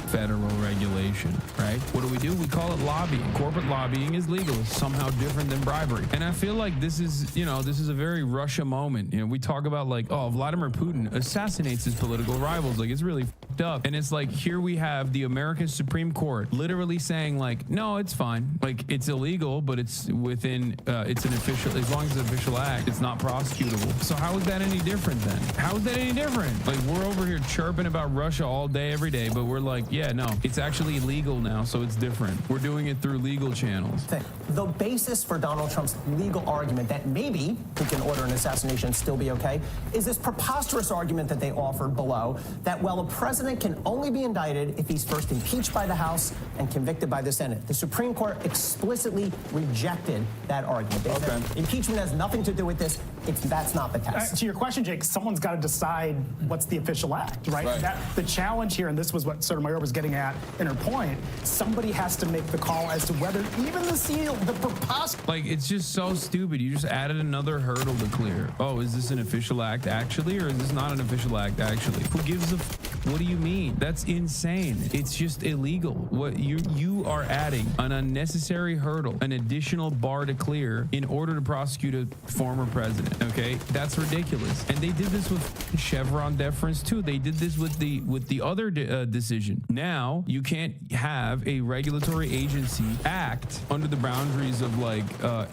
federal regulation, right? What do? We call it lobbying. Corporate lobbying is legal. It's somehow different than bribery. And I feel like this is a very Russia moment. We talk about like, oh, Vladimir Putin assassinates his political rivals. Like it's really fucked up. And it's like, here we have the American Supreme Court literally saying like, no, it's fine. Like it's illegal, but it's within, it's an official, as long as it's an official act, it's not prosecutable. So how is that any different then? How is that any different? Like we're over here chirping about Russia all day, every day, but we're like, yeah, no, it's actually illegal now. So it's different. We're doing it through legal channels. The basis for Donald Trump's legal argument that maybe he can order an assassination and still be okay is this preposterous argument that they offered below that, well, a president can only be indicted if he's first impeached by the House and convicted by the Senate. The Supreme Court explicitly rejected that argument. They said impeachment has nothing to do with this. That's not the test. To your question, Jake, someone's got to decide what's the official act, right? The challenge here, and this was what Sotomayor was getting at in her point, somebody has to make the call as to whether even the seal, the preposterous... Like, it's just so stupid. You just added another hurdle to clear. Oh, is this an official act actually, or is this not an official act actually? Who gives a what do you mean? That's insane. It's just illegal. What you are adding an unnecessary hurdle, an additional bar to clear in order to prosecute a former president. Okay, that's ridiculous. And they did this with Chevron deference too. They did this with the other decision. Now you can't have a regulatory agency act under the boundaries of like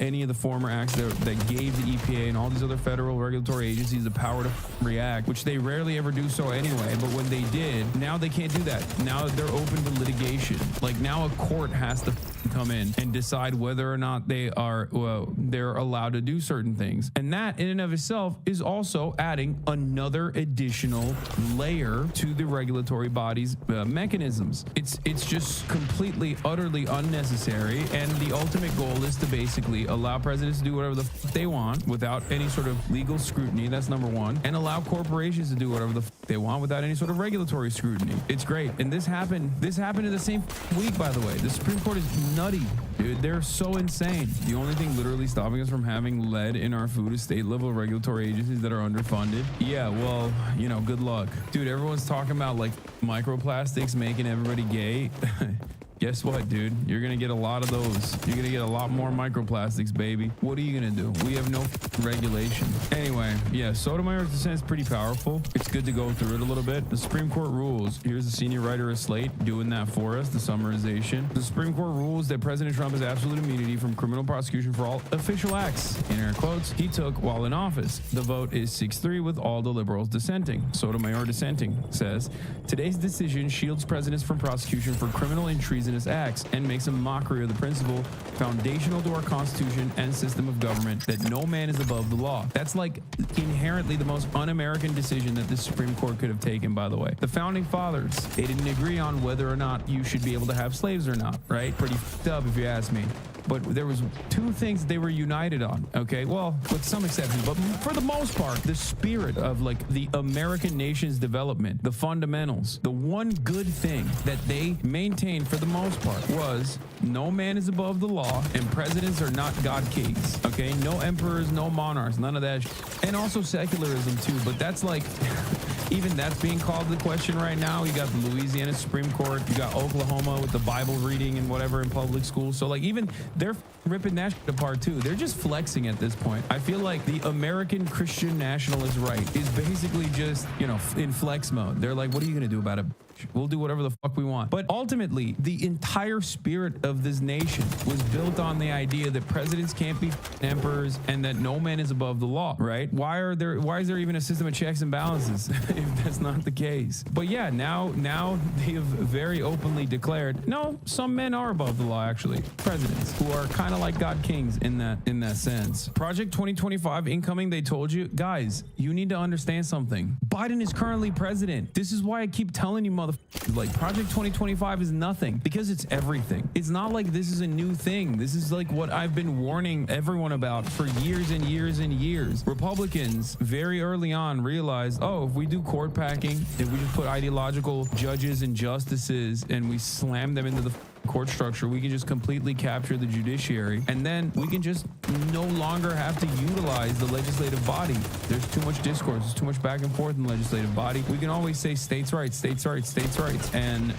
any of the former acts that gave the EPA and all these other federal regulatory agencies the power to react, which they rarely ever do so anyway. But when they did, now they can't do that. Now they're open to litigation. Like now a court has to come in and decide whether or not they're allowed to do certain things. And that in and of itself is also adding another additional layer to the regulatory body's mechanisms. It's just completely, utterly unnecessary. And the ultimate goal is to basically allow presidents to do whatever the they want without any sort of legal scrutiny. That's number one. And allow corporations to do whatever the they want without any sort of regulatory scrutiny. It's great. And this happened in the same week, by the way. The Supreme Court is nutty, dude. They're so insane. The only thing literally stopping us from having lead in our food is state-level regulatory agencies that are underfunded. Yeah, well, you know, good luck. Dude, everyone's talking about like microplastics making everybody gay. Guess what, dude? You're gonna get a lot of those. You're gonna get a lot more microplastics, baby. What are you gonna do? We have no regulation. Anyway, yeah, Sotomayor's dissent is pretty powerful. It's good to go through it a little bit. The Supreme Court rules. Here's the senior writer of Slate doing that for us, the summarization. The Supreme Court rules that President Trump has absolute immunity from criminal prosecution for all official acts, in air quotes, he took while in office. The vote is 6-3 with all the liberals dissenting. Sotomayor dissenting says, today's decision shields presidents from prosecution for criminal and treasonous acts and makes a mockery of the principle foundational to our Constitution and system of government that no man is above the law. That's like inherently the most un-American decision that the Supreme Court could have taken, by the way. The founding fathers, they didn't agree on whether or not you should be able to have slaves or not, right? Pretty f***ed up if you ask me. But there was two things they were united on, okay? Well, with some exceptions, but for the most part, the spirit of like the American nation's development, the fundamentals, the one good thing that they maintained for the most part was no man is above the law and presidents are not God kings, okay? No emperors, no monarchs, none of that. And also secularism too, but that's like... Even that's being called the question right now. You got the Louisiana Supreme Court. You got Oklahoma with the Bible reading and whatever in public schools. So like even they're ripping that shit apart too. They're just flexing at this point. I feel like the American Christian nationalist right is basically just, you know, in flex mode. They're like, what are you going to do about it? We'll do whatever the fuck we want. But ultimately, the entire spirit of this nation was built on the idea that presidents can't be emperors and that no man is above the law, right? Why is there even a system of checks and balances if that's not the case? But yeah, now they have very openly declared, no, some men are above the law, actually. Presidents who are kind of like God kings in that sense. Project 2025 incoming, they told you, guys, you need to understand something. Biden is currently president. This is why I keep telling you, like Project 2025 is nothing because it's everything. It's not like this is a new thing. This is like what I've been warning everyone about for years and years and years. Republicans very early on realized, oh, if we do court packing, if we just put ideological judges and justices and we slam them into the court structure, we can just completely capture the judiciary, and then we can just no longer have to utilize the legislative body. There's too much discourse, there's too much back and forth in the legislative body. We can always say states' rights, states' rights, states' rights, and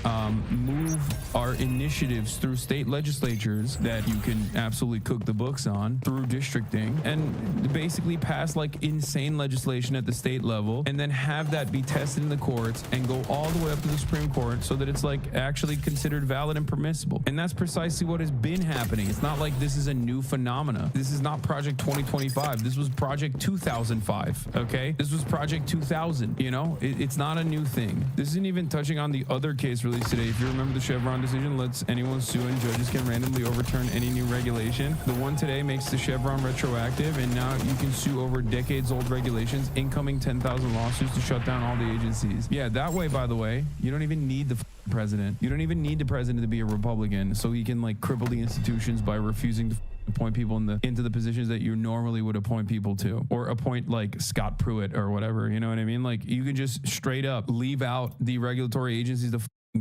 move our initiatives through state legislatures that you can absolutely cook the books on through districting, and basically pass like insane legislation at the state level, and then have that be tested in the courts and go all the way up to the Supreme Court so that it's like actually considered valid and permissible. And that's precisely what has been happening. It's not like this is a new phenomena. This is not Project 2025. This was Project 2005, okay? This was Project 2000, you know? It's not a new thing. This isn't even touching on the other case released today. If you remember the Chevron decision, lets anyone sue and judges can randomly overturn any new regulation. The one today makes the Chevron retroactive, and now you can sue over decades-old regulations, incoming 10,000 lawsuits to shut down all the agencies. Yeah, that way, by the way, you don't even need the president. You don't even need the president to be a Republican so he can like cripple the institutions by refusing to appoint people into the positions that you normally would appoint people to, or appoint like Scott Pruitt or whatever. You know what I mean? Like you can just straight up leave out the regulatory agencies to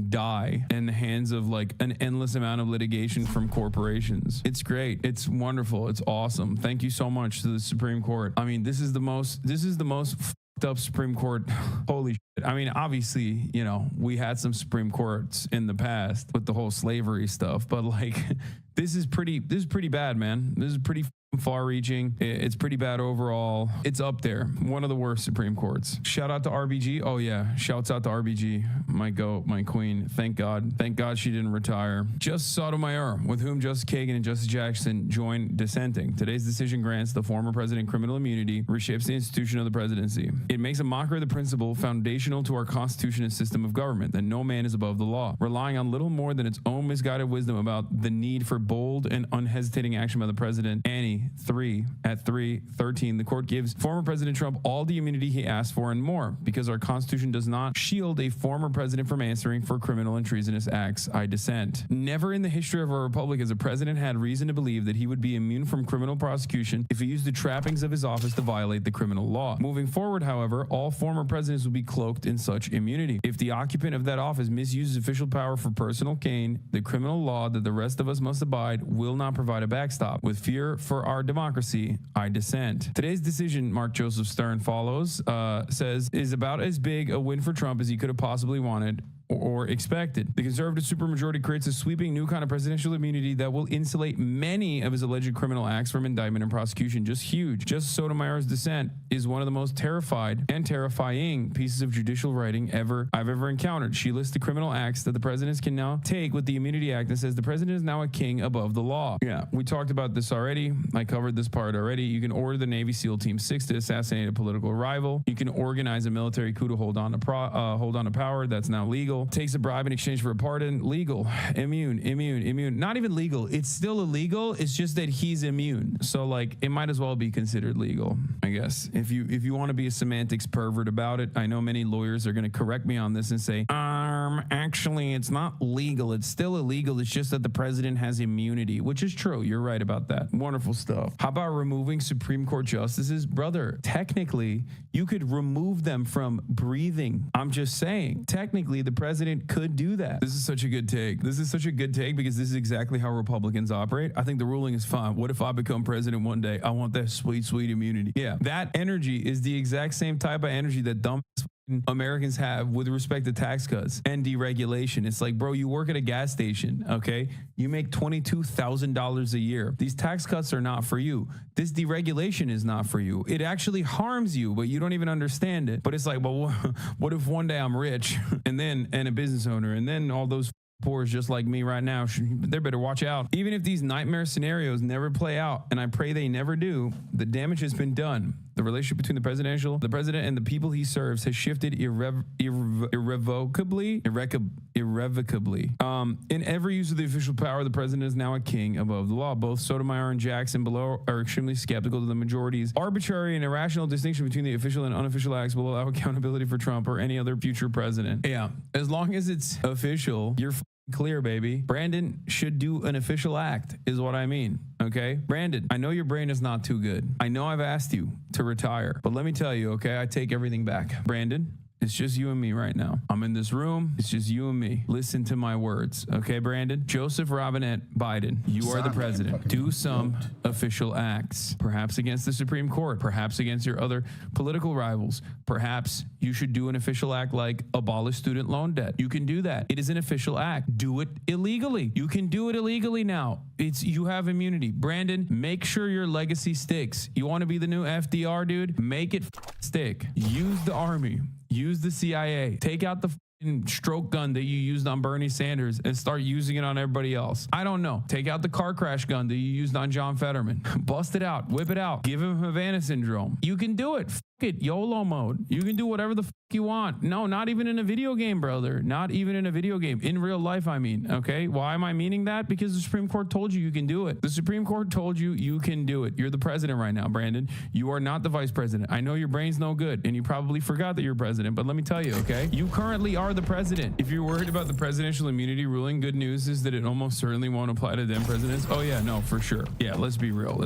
die in the hands of like an endless amount of litigation from corporations. It's great. It's wonderful. It's awesome. Thank you so much to the Supreme Court. I mean, this is the most up Supreme Court. Holy shit. I mean, obviously, you know, we had some Supreme Courts in the past with the whole slavery stuff, but like this is pretty bad, man. This is pretty far reaching. It's pretty bad overall. It's up there. One of the worst Supreme Courts. Shout out to RBG. Oh yeah. Shouts out to RBG. My goat, my queen. Thank God. Thank God she didn't retire. Justice Sotomayor, with whom Justice Kagan and Justice Jackson joined dissenting. Today's decision grants the former president criminal immunity, reshapes the institution of the presidency. It makes a mockery of the principle foundational to our Constitution and system of government that no man is above the law, relying on little more than its own misguided wisdom about the need for bold and unhesitating action by the president. Annie, 23 at 3:13, the court gives former President Trump all the immunity he asked for and more because our Constitution does not shield a former president from answering for criminal and treasonous acts. I dissent. Never in the history of our republic has a president had reason to believe that he would be immune from criminal prosecution if he used the trappings of his office to violate the criminal law. Moving forward, however, all former presidents will be cloaked in such immunity. If the occupant of that office misuses official power for personal gain, the criminal law that the rest of us must abide will not provide a backstop. With fear for our democracy, I dissent. Today's decision, Mark Joseph Stern follows, says, is about as big a win for Trump as he could have possibly wanted or expected. The conservative supermajority creates a sweeping new kind of presidential immunity that will insulate many of his alleged criminal acts from indictment and prosecution. Just huge. Justice Sotomayor's dissent is one of the most terrified and terrifying pieces of judicial writing I've ever encountered. She lists the criminal acts that the presidents can now take with the Immunity Act and says the president is now a king above the law. Yeah, we talked about this already. I covered this part already. You can order the Navy SEAL Team 6 to assassinate a political rival. You can organize a military coup to hold on to power. That's now legal. Takes a bribe in exchange for a pardon. Legal. Immune. Not even legal. It's still illegal. It's just that he's immune. So like it might as well be considered legal, I guess. If you want to be a semantics pervert about it, I know many lawyers are going to correct me on this and say, actually it's not legal. It's still illegal. It's just that the president has immunity, which is true. You're right about that. Wonderful stuff. How about removing Supreme Court justices? Brother, technically you could remove them from breathing. I'm just saying, technically the president could do that. This is such a good take. This is such a good take because this is exactly how Republicans operate. I think the ruling is fine. What if I become president one day? I want that sweet, sweet immunity. Yeah, that energy is the exact same type of energy that dumb Americans have with respect to tax cuts and deregulation. It's like, bro, you work at a gas station, okay? You make $22,000 a year. These tax cuts are not for you. This deregulation is not for you. It actually harms you, but you don't even understand it. But it's like, well, what if one day I'm rich and a business owner and then all those poors just like me right now, they better watch out. Even if these nightmare scenarios never play out, and I pray they never do, the damage has been done. The relationship between the president and the people he serves has shifted irrevocably. In every use of the official power, the president is now a king above the law. Both Sotomayor and Jackson below are extremely skeptical of the majority's arbitrary and irrational distinction between the official and unofficial acts will allow accountability for Trump or any other future president. Yeah, as long as it's official, you're clear, baby. Brandon should do an official act is what I mean. Okay, Brandon, I know your brain is not too good. I know I've asked you to retire, but let me tell you, okay, I take everything back. Brandon, it's just you and me right now. I'm in this room. It's just you and me. Listen to my words. Okay, Brandon? Joseph Robinette Biden, you are the president. Do some official acts, perhaps against the Supreme Court, perhaps against your other political rivals. Perhaps you should do an official act like abolish student loan debt. You can do that. It is an official act. Do it illegally. You can do it illegally now. You have immunity. Brandon, make sure your legacy sticks. You want to be the new FDR, dude? Make it stick. Use the army. Use the CIA. Take out the stroke gun that you used on Bernie Sanders and start using it on everybody else. I don't know. Take out the car crash gun that you used on John Fetterman. Bust it out. Whip it out. Give him Havana syndrome. You can do it. Fuck it. YOLO mode. You can do whatever the fuck you want. No, not even in a video game, brother. Not even in a video game. In real life, I mean. Okay? Why am I meaning that? Because the Supreme Court told you can do it. The Supreme Court told you can do it. You're the president right now, Brandon. You are not the vice president. I know your brain's no good, and you probably forgot that you're president, but let me tell you, okay? You currently are the president. If you're worried about the presidential immunity ruling, good news is that it almost certainly won't apply to them presidents. Oh yeah, no, for sure. Yeah, let's be real.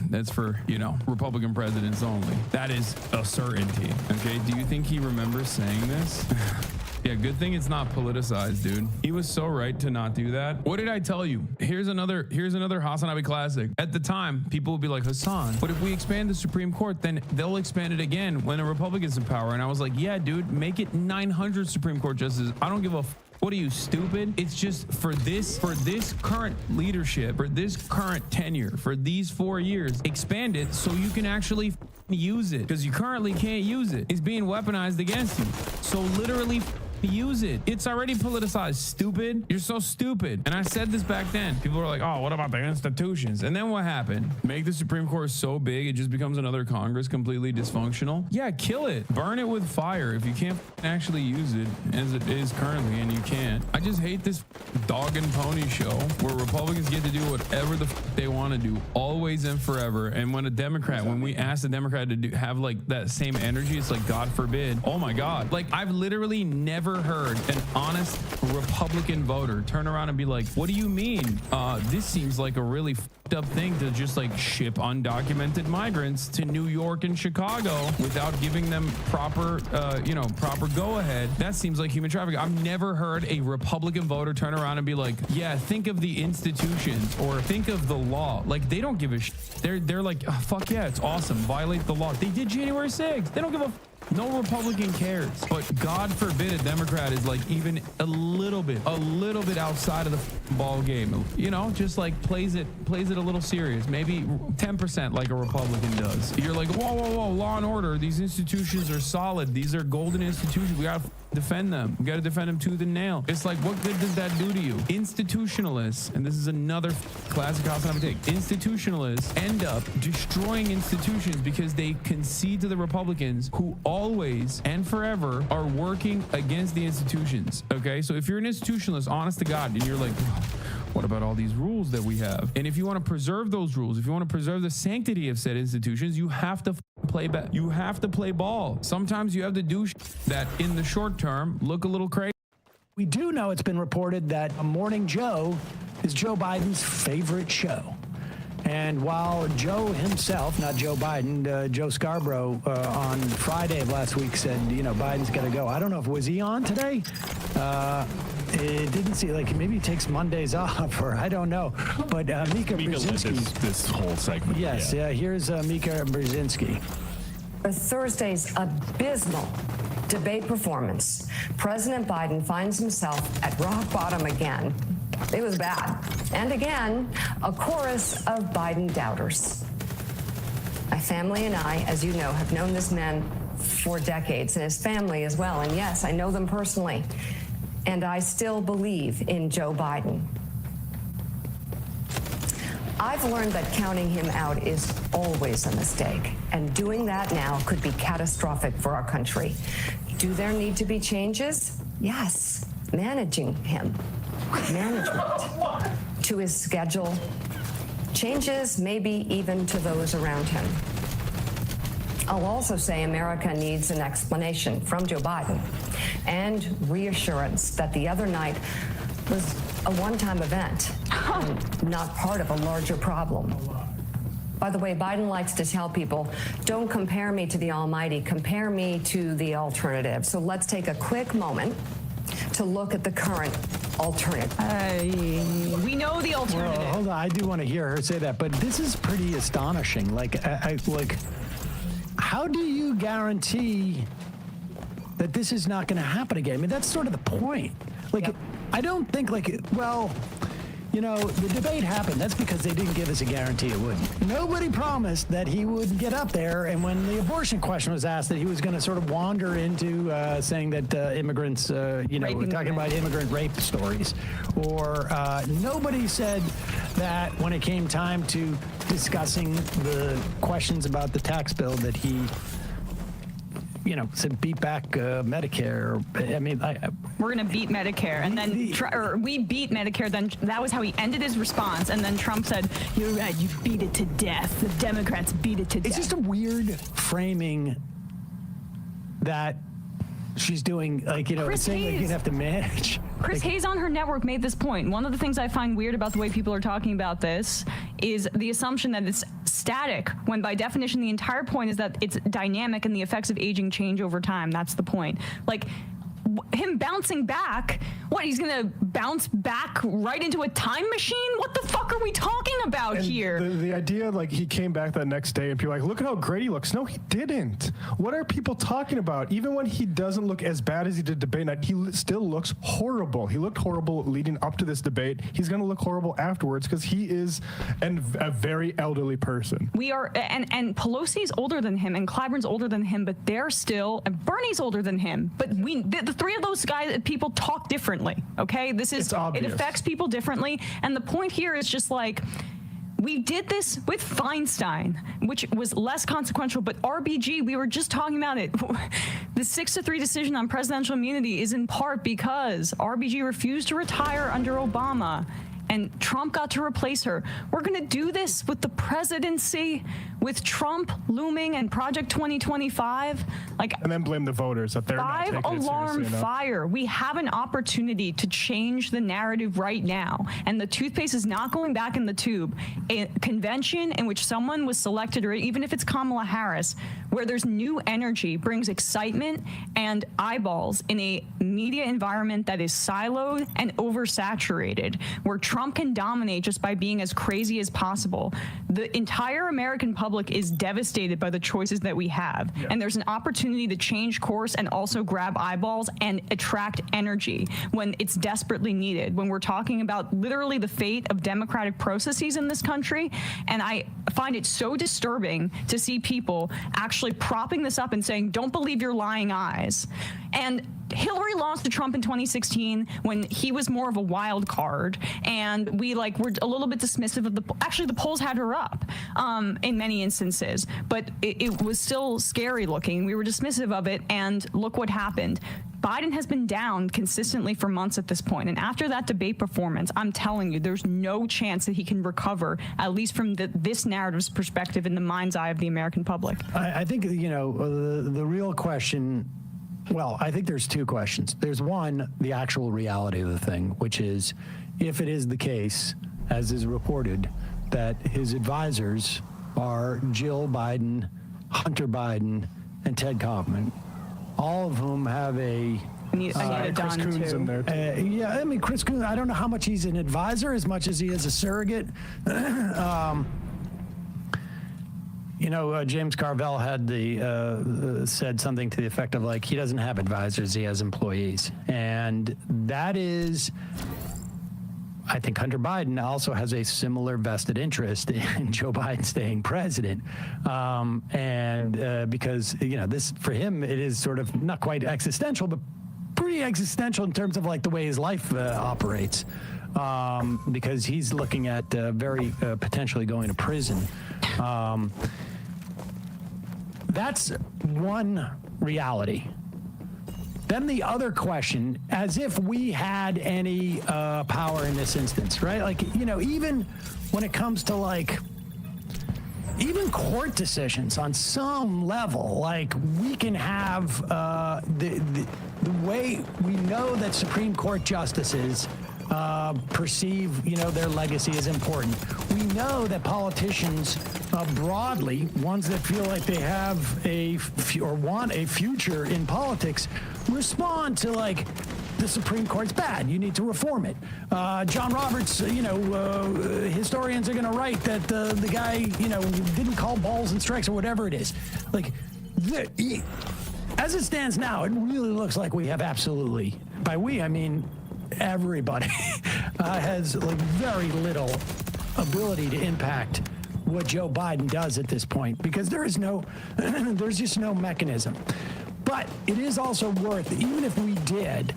That's for, Republican presidents only. That is a certainty. Okay, do you think he remembers saying this? Yeah, good thing it's not politicized, dude. He was so right to not do that. What did I tell you? Here's another Hasanabi classic. At the time, people would be like, Hassan, but if we expand the Supreme Court, then they'll expand it again when a Republican's in power. And I was like, yeah, dude, make it 900 Supreme Court justices. I don't give a what are you, stupid? It's just for this current leadership, for this current tenure, for these 4 years, expand it so you can actually use it, because you currently can't use it. It's being weaponized against you. So literally use it. It's already politicized. Stupid. You're so stupid. And I said this back then. People were like, oh, what about the institutions? And then what happened? Make the Supreme Court so big it just becomes another Congress, completely dysfunctional? Yeah, kill it. Burn it with fire if you can't actually use it as it is currently, and you can't. I just hate this dog and pony show where Republicans get to do whatever the they want to do, always and forever. And when we ask the Democrat to have like that same energy, it's like, God forbid. Oh my God. Like, I've literally never heard an honest Republican voter turn around and be like, what do you mean? This seems like a really fucked up thing to just like ship undocumented migrants to New York and Chicago without giving them proper go ahead. That seems like human trafficking. I've never heard a Republican voter turn around and be like, yeah, think of the institutions or think of the law. Like, they don't give a shit. They're like, oh, fuck yeah, it's awesome. Violate the law. They did January 6th. They don't give a no Republican cares. But God forbid a Democrat is like even a little bit outside of the ball game. You know, just like plays it a little serious. Maybe 10% like a Republican does. You're like, whoa, law and order. These institutions are solid. These are golden institutions. We gotta defend them. We gotta defend them tooth and nail. It's like, what good does that do to you? Institutionalists, and this is another classic house I'm gonna take. Institutionalists end up destroying institutions because they concede to the Republicans who always and forever are working against the institutions. Okay, so if you're an institutionalist, honest to God, and you're like, what about all these rules that we have? And if you want to preserve those rules, if you want to preserve the sanctity of said institutions, you have to play back. You have to play ball. Sometimes you have to do that in the short term look a little crazy. We do know it's been reported that Morning Joe is Joe Biden's favorite show. And while Joe himself, not Joe Biden, Joe Scarborough on Friday of last week said, Biden's got to go. I don't know if was he on today. It didn't seem like maybe he takes Mondays off, or I don't know. But Mika Brzezinski. This whole segment. Yes, here's Mika Brzezinski. Thursday's abysmal debate performance, President Biden finds himself at rock bottom again. It was bad. And again, a chorus of Biden doubters. My family and I, as you know, have known this man for decades, and his family as well. And yes, I know them personally. And I still believe in Joe Biden. I've learned that counting him out is always a mistake, and doing that now could be catastrophic for our country. Do there need to be changes? Yes. Managing him. Management to his schedule, changes maybe even to those around him. I'll also say America needs an explanation from Joe Biden and reassurance that the other night was a one-time event and not part of a larger problem. By the way, Biden likes to tell people, don't compare me to the almighty, compare me to the alternative. So let's take a quick moment to look at the current alternative. We know the alternative. Well, hold on, I do want to hear her say that, but this is pretty astonishing. Like, how do you guarantee that this is not going to happen again? I mean, that's sort of the point. Like, I don't think the debate happened. That's because they didn't give us a guarantee it wouldn't. Nobody promised that he would get up there, and when the abortion question was asked, that he was going to sort of wander into saying that immigrants, talking about immigrant rape stories. Or nobody said that when it came time to discussing the questions about the tax bill that he said beat back Medicare. I mean, we're going to beat Medicare, and then we beat Medicare. Then that was how he ended his response, and then Trump said, "You're right. You beat it to death. The Democrats beat it to death." It's just a weird framing that she's doing, saying that you'd have to manage. Chris Hayes on her network made this point. One of the things I find weird about the way people are talking about this is the assumption that it's static, when by definition the entire point is that it's dynamic and the effects of aging change over time. That's the point. Like, him bouncing back, what, he's gonna bounce back right into a time machine? What the fuck are we talking about here? The idea, like, he came back that next day and people are like, look at how great he looks. No, he didn't. What are people talking about? Even when he doesn't look as bad as he did debate night, he still looks horrible. He looked horrible leading up to this debate. He's gonna look horrible afterwards because he is a very elderly person. We are, and Pelosi's older than him, and Clyburn's older than him, but they're still, and Bernie's older than him. But the three of those people talk differently. Okay, it affects people differently, and the point here is just like, we did this with Feinstein, which was less consequential, but RBG, we were just talking about it. The 6-3 decision on presidential immunity is in part because RBG refused to retire under Obama, and Trump got to replace her. We're going to do this with the presidency, with Trump looming and Project 2025. And then blame the voters that they're not taking it seriously five-alarm enough. fire. We have an opportunity to change the narrative right now, and the toothpaste is not going back in the tube. A convention in which someone was selected, or even if it's Kamala Harris, where there's new energy, brings excitement and eyeballs in a media environment that is siloed and oversaturated, where Trump can dominate just by being as crazy as possible. The entire American public is devastated by the choices that we have. Yeah. And there's an opportunity to change course and also grab eyeballs and attract energy when it's desperately needed. When we're talking about literally the fate of democratic processes in this country. And I find it so disturbing to see people actually propping this up and saying, don't believe your lying eyes. And Hillary lost to Trump in 2016 when he was more of a wild card, and we were a little bit dismissive of actually the polls had her up in many instances, but it was still scary looking. We were dismissive of it, and look what happened. Biden has been down consistently for months at this point, and after that debate performance, I'm telling you, there's no chance that he can recover, at least from this narrative's perspective in the mind's eye of the American public. I think, the real question, well, I think there's two questions. There's one, the actual reality of the thing, which is if it is the case, as is reported, that his advisors are Jill Biden, Hunter Biden, and Ted Kaufman, all of whom have Anita Chris Dunn, Coons too. in there, too. Yeah, I mean, Chris Coons, I don't know how much he's an advisor as much as he is a surrogate. James Carvell had said something to the effect of he doesn't have advisors, he has employees. And that is, I think Hunter Biden also has a similar vested interest in Joe Biden staying president. Because, this, for him, it is sort of not quite existential, but pretty existential in terms of the way his life operates. Because he's looking at very potentially going to prison. That's one reality. Then the other question, as if we had any power in this instance, right? Even when it comes to even court decisions on some level, we can have the way we know that Supreme Court justices perceive, their legacy is important. We know that politicians broadly, ones that feel like they have or want a future in politics, respond to the Supreme Court's bad. You need to reform it. John Roberts, historians are going to write that the guy, didn't call balls and strikes or whatever it is. As it stands now, it really looks like we have absolutely, by we, I mean everybody, has very little ability to impact what Joe Biden does at this point, because there's just no mechanism. But it is also worth, even if we did,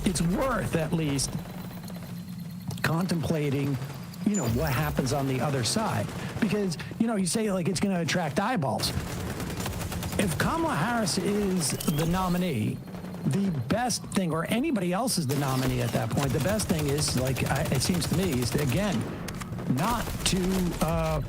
it's worth at least contemplating, what happens on the other side. Because, you say it's going to attract eyeballs. If Kamala Harris is the nominee, the best thing, or anybody else is the nominee at that point, the best thing is, it seems to me, is to, again, not to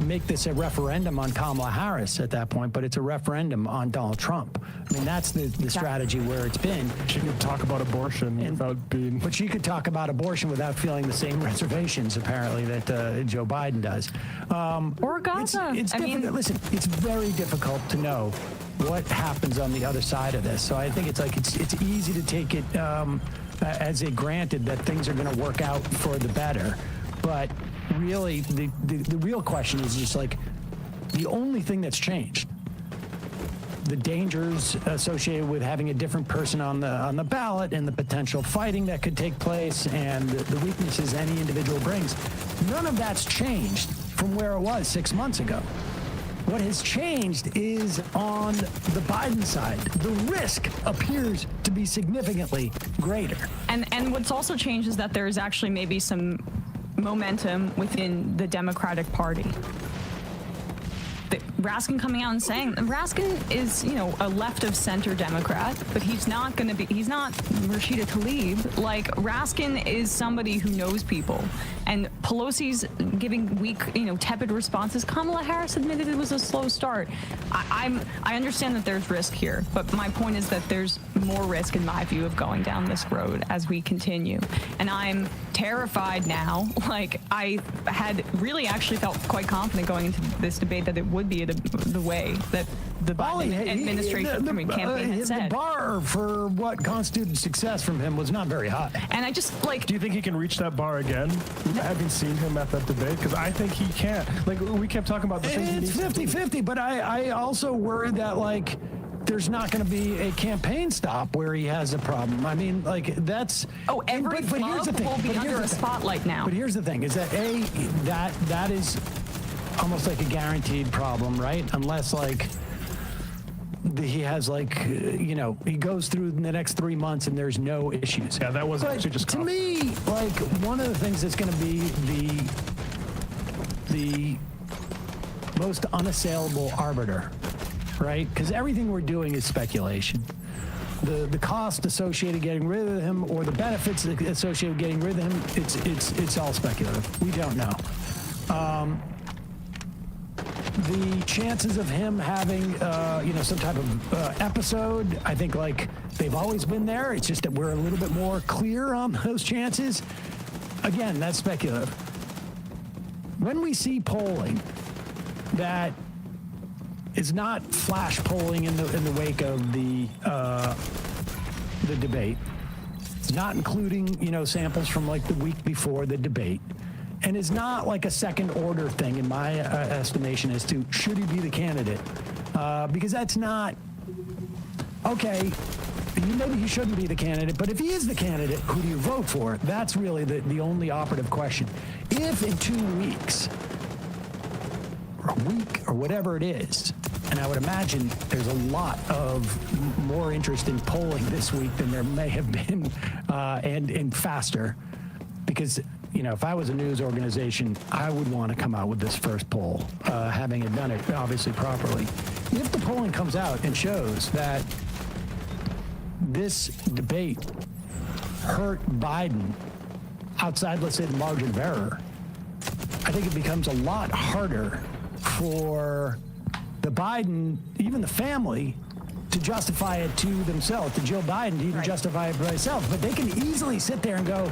make this a referendum on Kamala Harris at that point, but it's a referendum on Donald Trump. I mean, that's the strategy where it's been. She could talk about abortion without being... But she could talk about abortion without feeling the same reservations, apparently, that Joe Biden does. Or Gaza. Listen, it's very difficult to know what happens on the other side of this. So I think it's easy to take it as a granted that things are going to work out for the better. But really, the real question is just the only thing that's changed. The dangers associated with having a different person on the ballot and the potential fighting that could take place and the weaknesses any individual brings, none of that's changed from where it was 6 months ago. What has changed is on the Biden side. The risk appears to be significantly greater. And what's also changed is that there's actually maybe some momentum within the Democratic Party. Raskin coming out and saying Raskin is, a left of center Democrat, but he's not Rashida Tlaib. Like, Raskin is somebody who knows people, and Pelosi's giving weak, tepid responses. Kamala Harris admitted it was a slow start. I understand that there's risk here, but my point is that there's more risk, in my view, of going down this road as we continue. And I'm terrified now. Like, I had really actually felt quite confident going into this debate that it would be the way that the Biden administration campaign had said. The bar for what constituted success from him was not very high. And I just, Do you think he can reach that bar again, having seen him at that debate? Because I think he can't. Like, we kept talking about the things he needs It's 50-50, but I also worry that, there's not going to be a campaign stop where he has a problem. I mean, that's... Oh, every but here's the thing. will be under a spotlight now. But here's the thing, is that, that is almost like a guaranteed problem, right? Unless, he has, he goes through the next 3 months and there's no issues. Yeah, that was actually just... To me, one of the things that's going to be the most unassailable arbiter, right? Because everything we're doing is speculation. The cost associated getting rid of him or the benefits associated with getting rid of him, it's all speculative. We don't know. The chances of him having, some type of episode, I think, they've always been there. It's just that we're a little bit more clear on those chances. Again, that's speculative. When we see polling that is not flash polling in the wake of the debate, it's not including, samples from the week before the debate, and is not a second order thing in my estimation as to should he be the candidate, because that's not okay. Maybe he shouldn't be the candidate, but if he is the candidate, who do you vote for? That's really the only operative question. If in 2 weeks or a week or whatever it is, and I would imagine there's a lot of more interest in polling this week than there may have been, and faster, because if I was a news organization, I would want to come out with this first poll, having it done it obviously properly. If the polling comes out and shows that this debate hurt Biden outside, let's say, the margin of error, I think it becomes a lot harder for the Biden, even the family, to justify it to themselves, to Joe Biden to even justify it by himself. But they can easily sit there and go,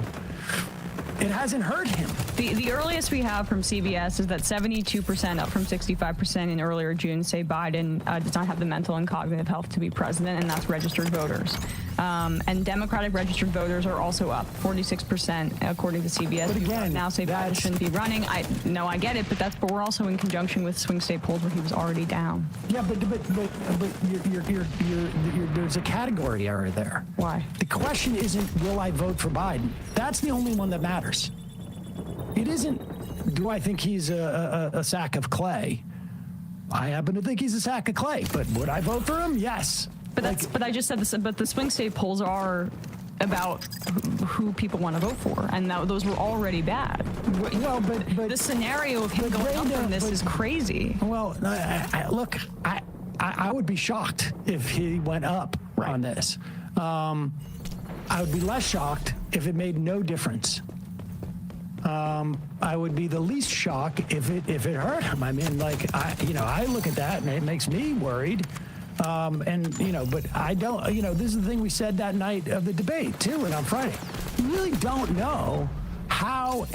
it hasn't hurt him. The earliest we have from CBS is that 72%, up from 65% in earlier June, say Biden does not have the mental and cognitive health to be president, and that's registered voters. And Democratic registered voters are also up 46%, according to CBS. But again, now say Biden shouldn't be running. I get it, but we're also in conjunction with swing state polls where he was already down. Yeah, but there's a category error there. Why? The question isn't, will I vote for Biden? That's the only one that matters. It isn't, do I think he's a sack of clay? I happen to think he's a sack of clay, but would I vote for him? Yes. But I just said this. But the swing state polls are about who people want to vote for, and those were already bad. Well, but the scenario of him going up from this is crazy. Well, look, I would be shocked if he went up on this. I would be less shocked if it made no difference. I would be the least shocked if it hurt him. I mean, I look at that and it makes me worried. But I don't, this is the thing we said that night of the debate too, and on Friday. We really don't know how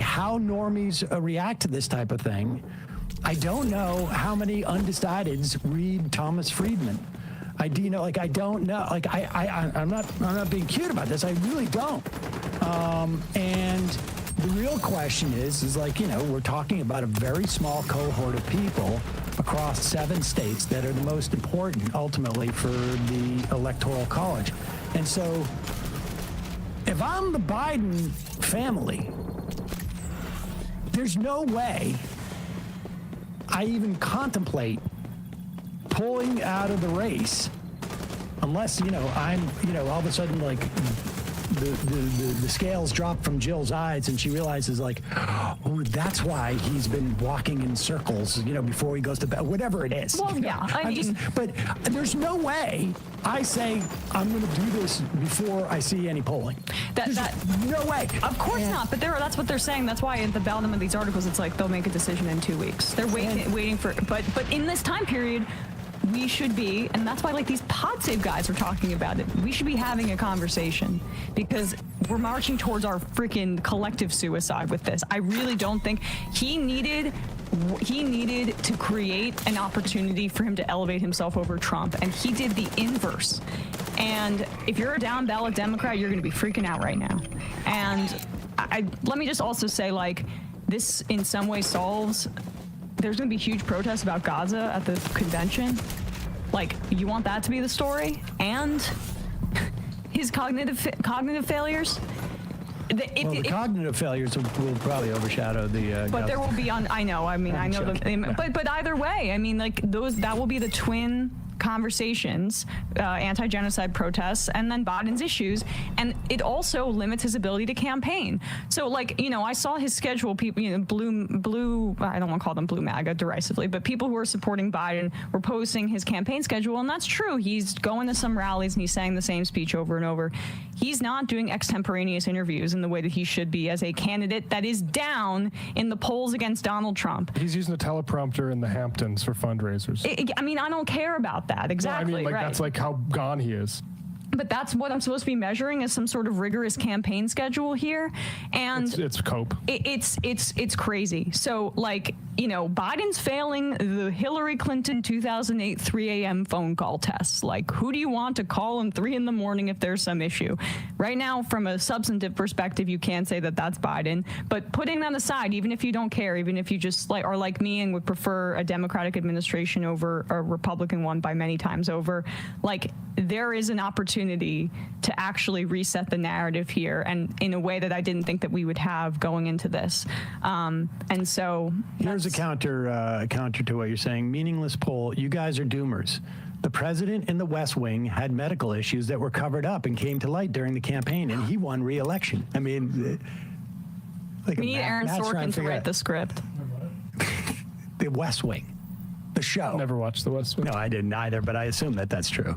how normies react to this type of thing. I don't know how many undecideds read Thomas Friedman. I don't know. I'm not being cute about this. I really don't. And the real question is we're talking about a very small cohort of people across 7 states that are the most important ultimately for the Electoral College. And so if I'm the Biden family, there's no way I even contemplate pulling out of the race unless, I'm, all of a sudden, like, the scales drop from Jill's eyes and she realizes, like, oh, that's why he's been walking in circles, before he goes to bed, whatever it is. Well, yeah, I mean. But there's no way I say I'm going to do this before I see any polling. No way. Of course not. But that's what they're saying. That's why at the bottom of these articles, it's like they'll make a decision in 2 weeks. They're waiting for. But in this time period, we should be, and that's why like these pod save guys are talking about it. We should be having a conversation because we're marching towards our freaking collective suicide with this. I really don't think he needed to create an opportunity for him to elevate himself over Trump, and he did the inverse. And if you're a down ballot Democrat, you're going to be freaking out right now. And let me just also say, like, this in some way solves. There's going to be huge protests about Gaza at the convention. Like, you want that to be the story? And his cognitive failures? The cognitive failures will probably overshadow the. But there will be I know. I mean, I know. But either way, I mean, like that will be the twin conversations, anti-genocide protests, and then Biden's issues, and it also limits his ability to campaign. So, like, I saw his schedule. People, blue. I don't want to call them blue MAGA derisively, but people who are supporting Biden were posting his campaign schedule, and that's true. He's going to some rallies and he's saying the same speech over and over. He's not doing extemporaneous interviews in the way that he should be as a candidate that is down in the polls against Donald Trump. He's using a teleprompter in the Hamptons for fundraisers. I mean, I don't care about that. Exactly. No, I mean, right. That's like how gone he is. But that's what I'm supposed to be measuring as some sort of rigorous campaign schedule here, and it's cope. It's crazy. So, like, Biden's failing the Hillary Clinton 2008 3 a.m. phone call tests. Like, who do you want to call in 3 in the morning if there's some issue? Right now, from a substantive perspective, you can't say that that's Biden. But putting that aside, even if you don't care, even if you just are like me and would prefer a Democratic administration over a Republican one by many times over, like, there is an opportunity to actually reset the narrative here, and in a way that I didn't think that we would have going into this. And so here's a counter to what you're saying. Meaningless poll. You guys are doomers. The president in the West Wing had medical issues that were covered up and came to light during the campaign, and he won re-election. I mean, we need Aaron Sorkin to write the script. The West Wing, the show. Never watched the West Wing. No, I didn't either, but I assume that that's true.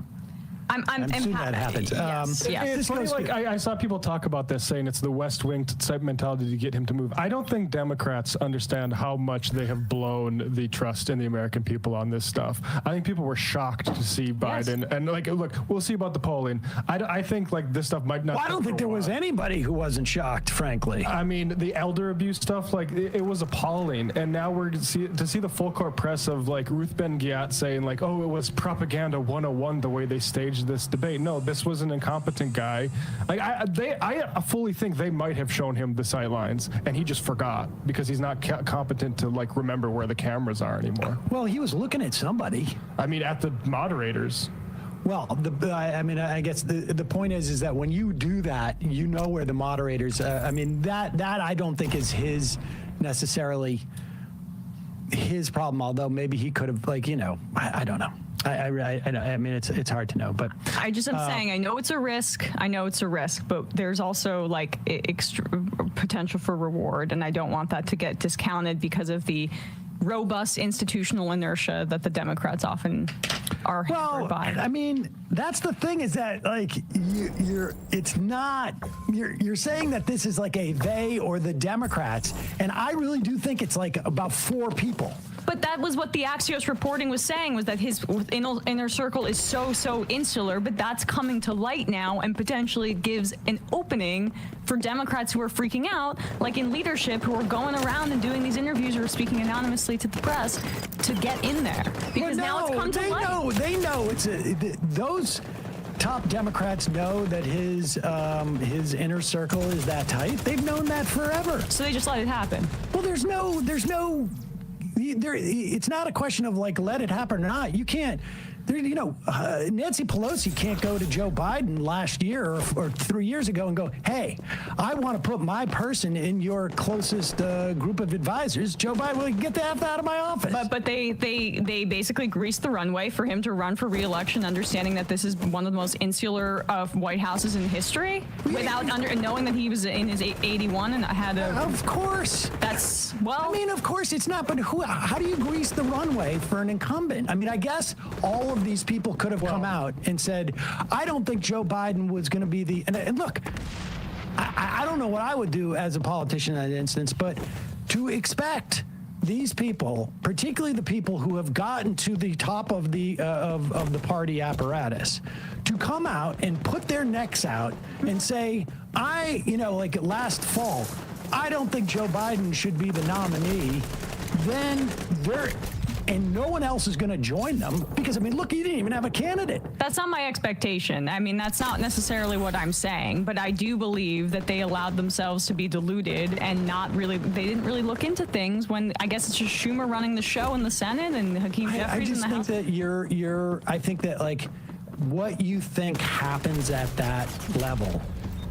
I'm assuming that happens. Yes. It's funny, like, I saw people talk about this, saying it's the West Wing type mentality to get him to move. I don't think Democrats understand how much they have blown the trust in the American people on this stuff. I think people were shocked to see Biden. Yes. And, like, look, we'll see about the polling. I think, like, this stuff might not. Well, I don't think there was anybody who wasn't shocked, frankly. I mean, the elder abuse stuff, like, it was appalling. And now we're to see the full court press of, like, Ruth Ben-Ghiat saying, like, oh, it was propaganda 101 the way they staged this debate. No, this was an incompetent guy. Like, I fully think they might have shown him the sight lines, and he just forgot because he's not competent to, like, remember where the cameras are anymore. Well, he was looking at somebody. I mean, at the moderators. Well, I guess the point is that when you do that, you know where the moderators. I mean, that I don't think is necessarily his problem. Although maybe he could have, like, I don't know. I mean, it's hard to know, but I just am saying, I know it's a risk. But there's also, like, potential for reward, and I don't want that to get discounted because of the robust institutional inertia that the Democrats often are hampered by. I mean, that's the thing, is that, like, you're saying that this is like a they or the Democrats, and I really do think it's like about 4 people. But that was what the Axios reporting was saying, was that his inner circle is so insular, but that's coming to light now and potentially gives an opening for Democrats who are freaking out, like in leadership, who are going around and doing these interviews or speaking anonymously to the press to get in there. Because now it's come to light. They know those top Democrats know that his inner circle is that tight. They've known that forever. So they just let it happen. Well, there's no. It's not a question of, like, let it happen or not. You can't. Nancy Pelosi can't go to Joe Biden last year or 3 years ago and go, hey, I want to put my person in your closest group of advisors. Joe Biden, will get the F out of my office. But they basically greased the runway for him to run for re-election, understanding that this is one of the most insular White Houses in history, without knowing that he was in his 81 and had a... Of course. That's, well... I mean, of course it's not, but how do you grease the runway for an incumbent? I mean, I guess all of these people could have come out and said, I don't think Joe Biden was going to be the... And look, I don't know what I would do as a politician in that instance, but to expect these people, particularly the people who have gotten to the top of the party apparatus, to come out and put their necks out and say, like last fall, I don't think Joe Biden should be the nominee, then and no one else is going to join them because, I mean, look, you didn't even have a candidate. That's not my expectation. I mean, that's not necessarily what I'm saying, but I do believe that they allowed themselves to be deluded and they didn't really look into things when I guess it's just Schumer running the show in the Senate and Hakeem Jeffries in the House. I just think that I think that like what you think happens at that level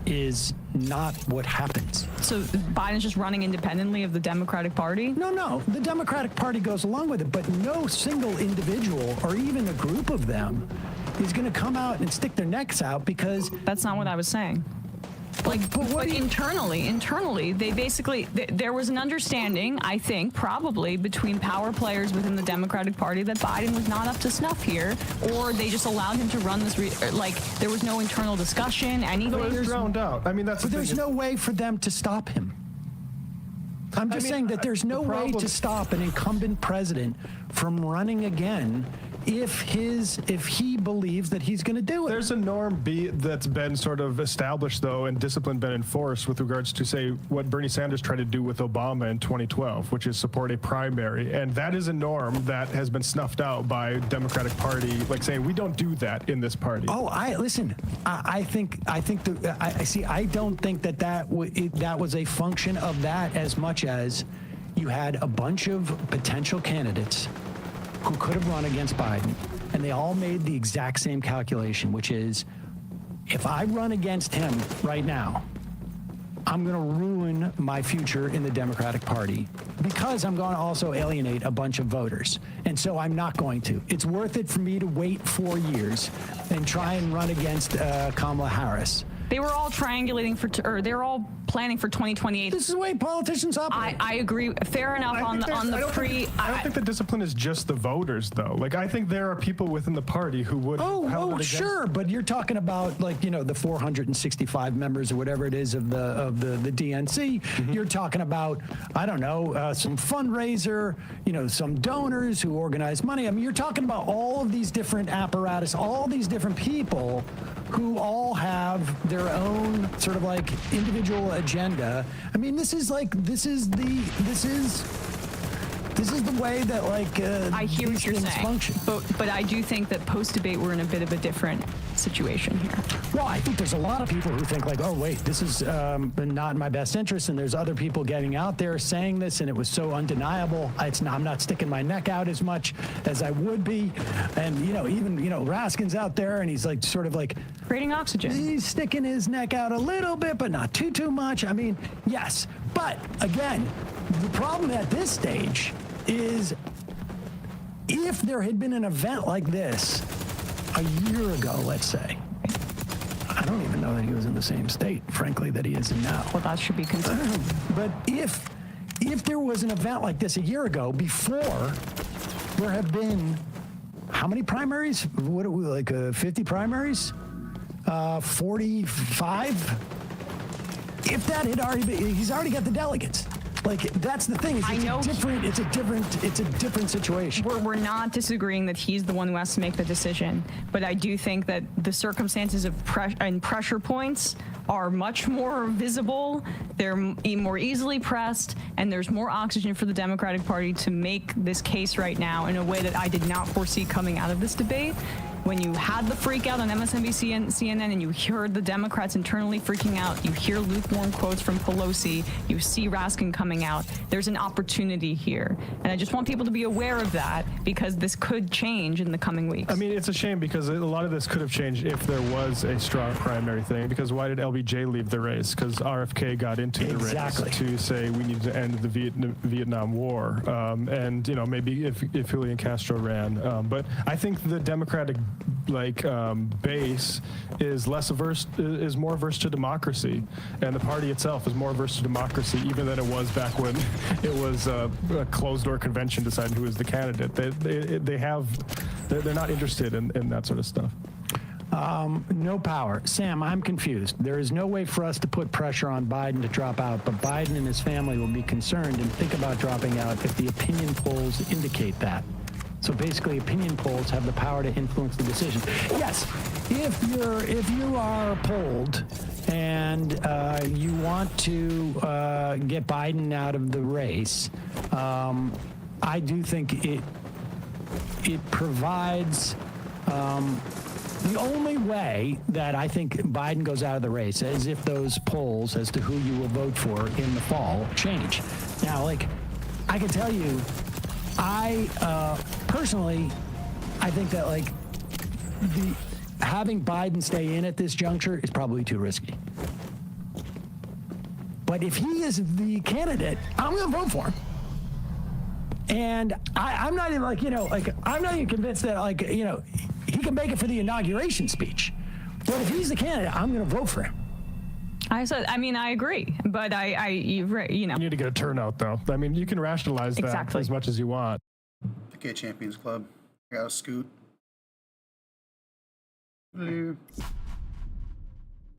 is not what happens. So Biden's just running independently of the Democratic Party? No. The Democratic Party goes along with it, but no single individual or even a group of them is going to come out and stick their necks out because... That's not what I was saying. But internally, they basically, there was an understanding, I think, probably between power players within the Democratic Party that Biden was not up to snuff here, or they just allowed him to run this, there was no internal discussion, anything. No, it was drowned out. I mean, but there's no way for them to stop him. I'm just saying that there's no way to stop an incumbent president from running again if he believes that he's going to do it. There's a norm that's been sort of established, though, and discipline been enforced with regards to, say, what Bernie Sanders tried to do with Obama in 2012, which is support a primary. And that is a norm that has been snuffed out by Democratic Party, like saying, we don't do that in this party. Oh, I don't think that was a function of that as much as you had a bunch of potential candidates who could have run against Biden, and they all made the exact same calculation, which is, if I run against him right now, I'm going to ruin my future in the Democratic Party because I'm going to also alienate a bunch of voters. And so I'm not going to. It's worth it for me to wait 4 years and try and run against Kamala Harris. They were all triangulating they were all planning for 2028. This is the way politicians operate. I agree. Fair enough I don't think the discipline is just the voters, though. Like, I think there are people within the party who would. Oh, sure, but you're talking about the 465 members or whatever it is of the DNC. Mm-hmm. You're talking about some fundraiser, some donors who organize money. I mean, you're talking about all of these different apparatus, all these different people who all have their own sort of individual agenda. I mean, this is the way that I hear these what you're things saying, function. But I do think that post-debate we're in a bit of a different situation here. Well, I think there's a lot of people who think oh wait, this is not in my best interest, and there's other people getting out there saying this, and it was so undeniable. I'm not sticking my neck out as much as I would be, and even Raskin's out there, and he's creating oxygen. He's sticking his neck out a little bit, but not too much. I mean, yes, but again, the problem at this stage is if there had been an event like this a year ago, let's say, I don't even know that he was in the same state, frankly, that he is in now. Well, that should be considered. But if there was an event like this a year ago, before there have been how many primaries? What are we 50 primaries? 45? If that had already been, he's already got the delegates. That's the thing. It's a different situation. We're not disagreeing that he's the one who has to make the decision, but I do think that the circumstances of pressure points are much more visible. They're more easily pressed, and there's more oxygen for the Democratic Party to make this case right now in a way that I did not foresee coming out of this debate. when you had the freak out on MSNBC and CNN and you heard the Democrats internally freaking out, you hear lukewarm quotes from Pelosi, you see Raskin coming out, there's an opportunity here. And I just want people to be aware of that because this could change in the coming weeks. I mean, it's a shame because a lot of this could have changed if there was a strong primary thing. Because why did LBJ leave the race? Because RFK got into the race to say we need to end the Vietnam War. And, you know, maybe if Julian Castro ran. But I think the Democratic base is is more averse to democracy, and the party itself is more averse to democracy even than it was back when it was a closed door convention deciding who is the candidate. They're not interested in that sort of stuff. No power. Sam, I'm confused. There is no way for us to put pressure on Biden to drop out, but Biden and his family will be concerned and think about dropping out if the opinion polls indicate that. So basically, opinion polls have the power to influence the decision. Yes, if you are polled and you want to get Biden out of the race, I do think it provides. The only way that I think Biden goes out of the race is if those polls as to who you will vote for in the fall change. Now, I can tell you, personally, I think that having Biden stay in at this juncture is probably too risky. But if he is the candidate, I'm going to vote for him. And I'm not even I'm not even convinced that he can make it for the inauguration speech. But if he's the candidate, I'm going to vote for him. I agree, but you need to get a turnout, though. I mean, you can rationalize that as much as you want. Okay, Champions Club. I got a scoot. Hello.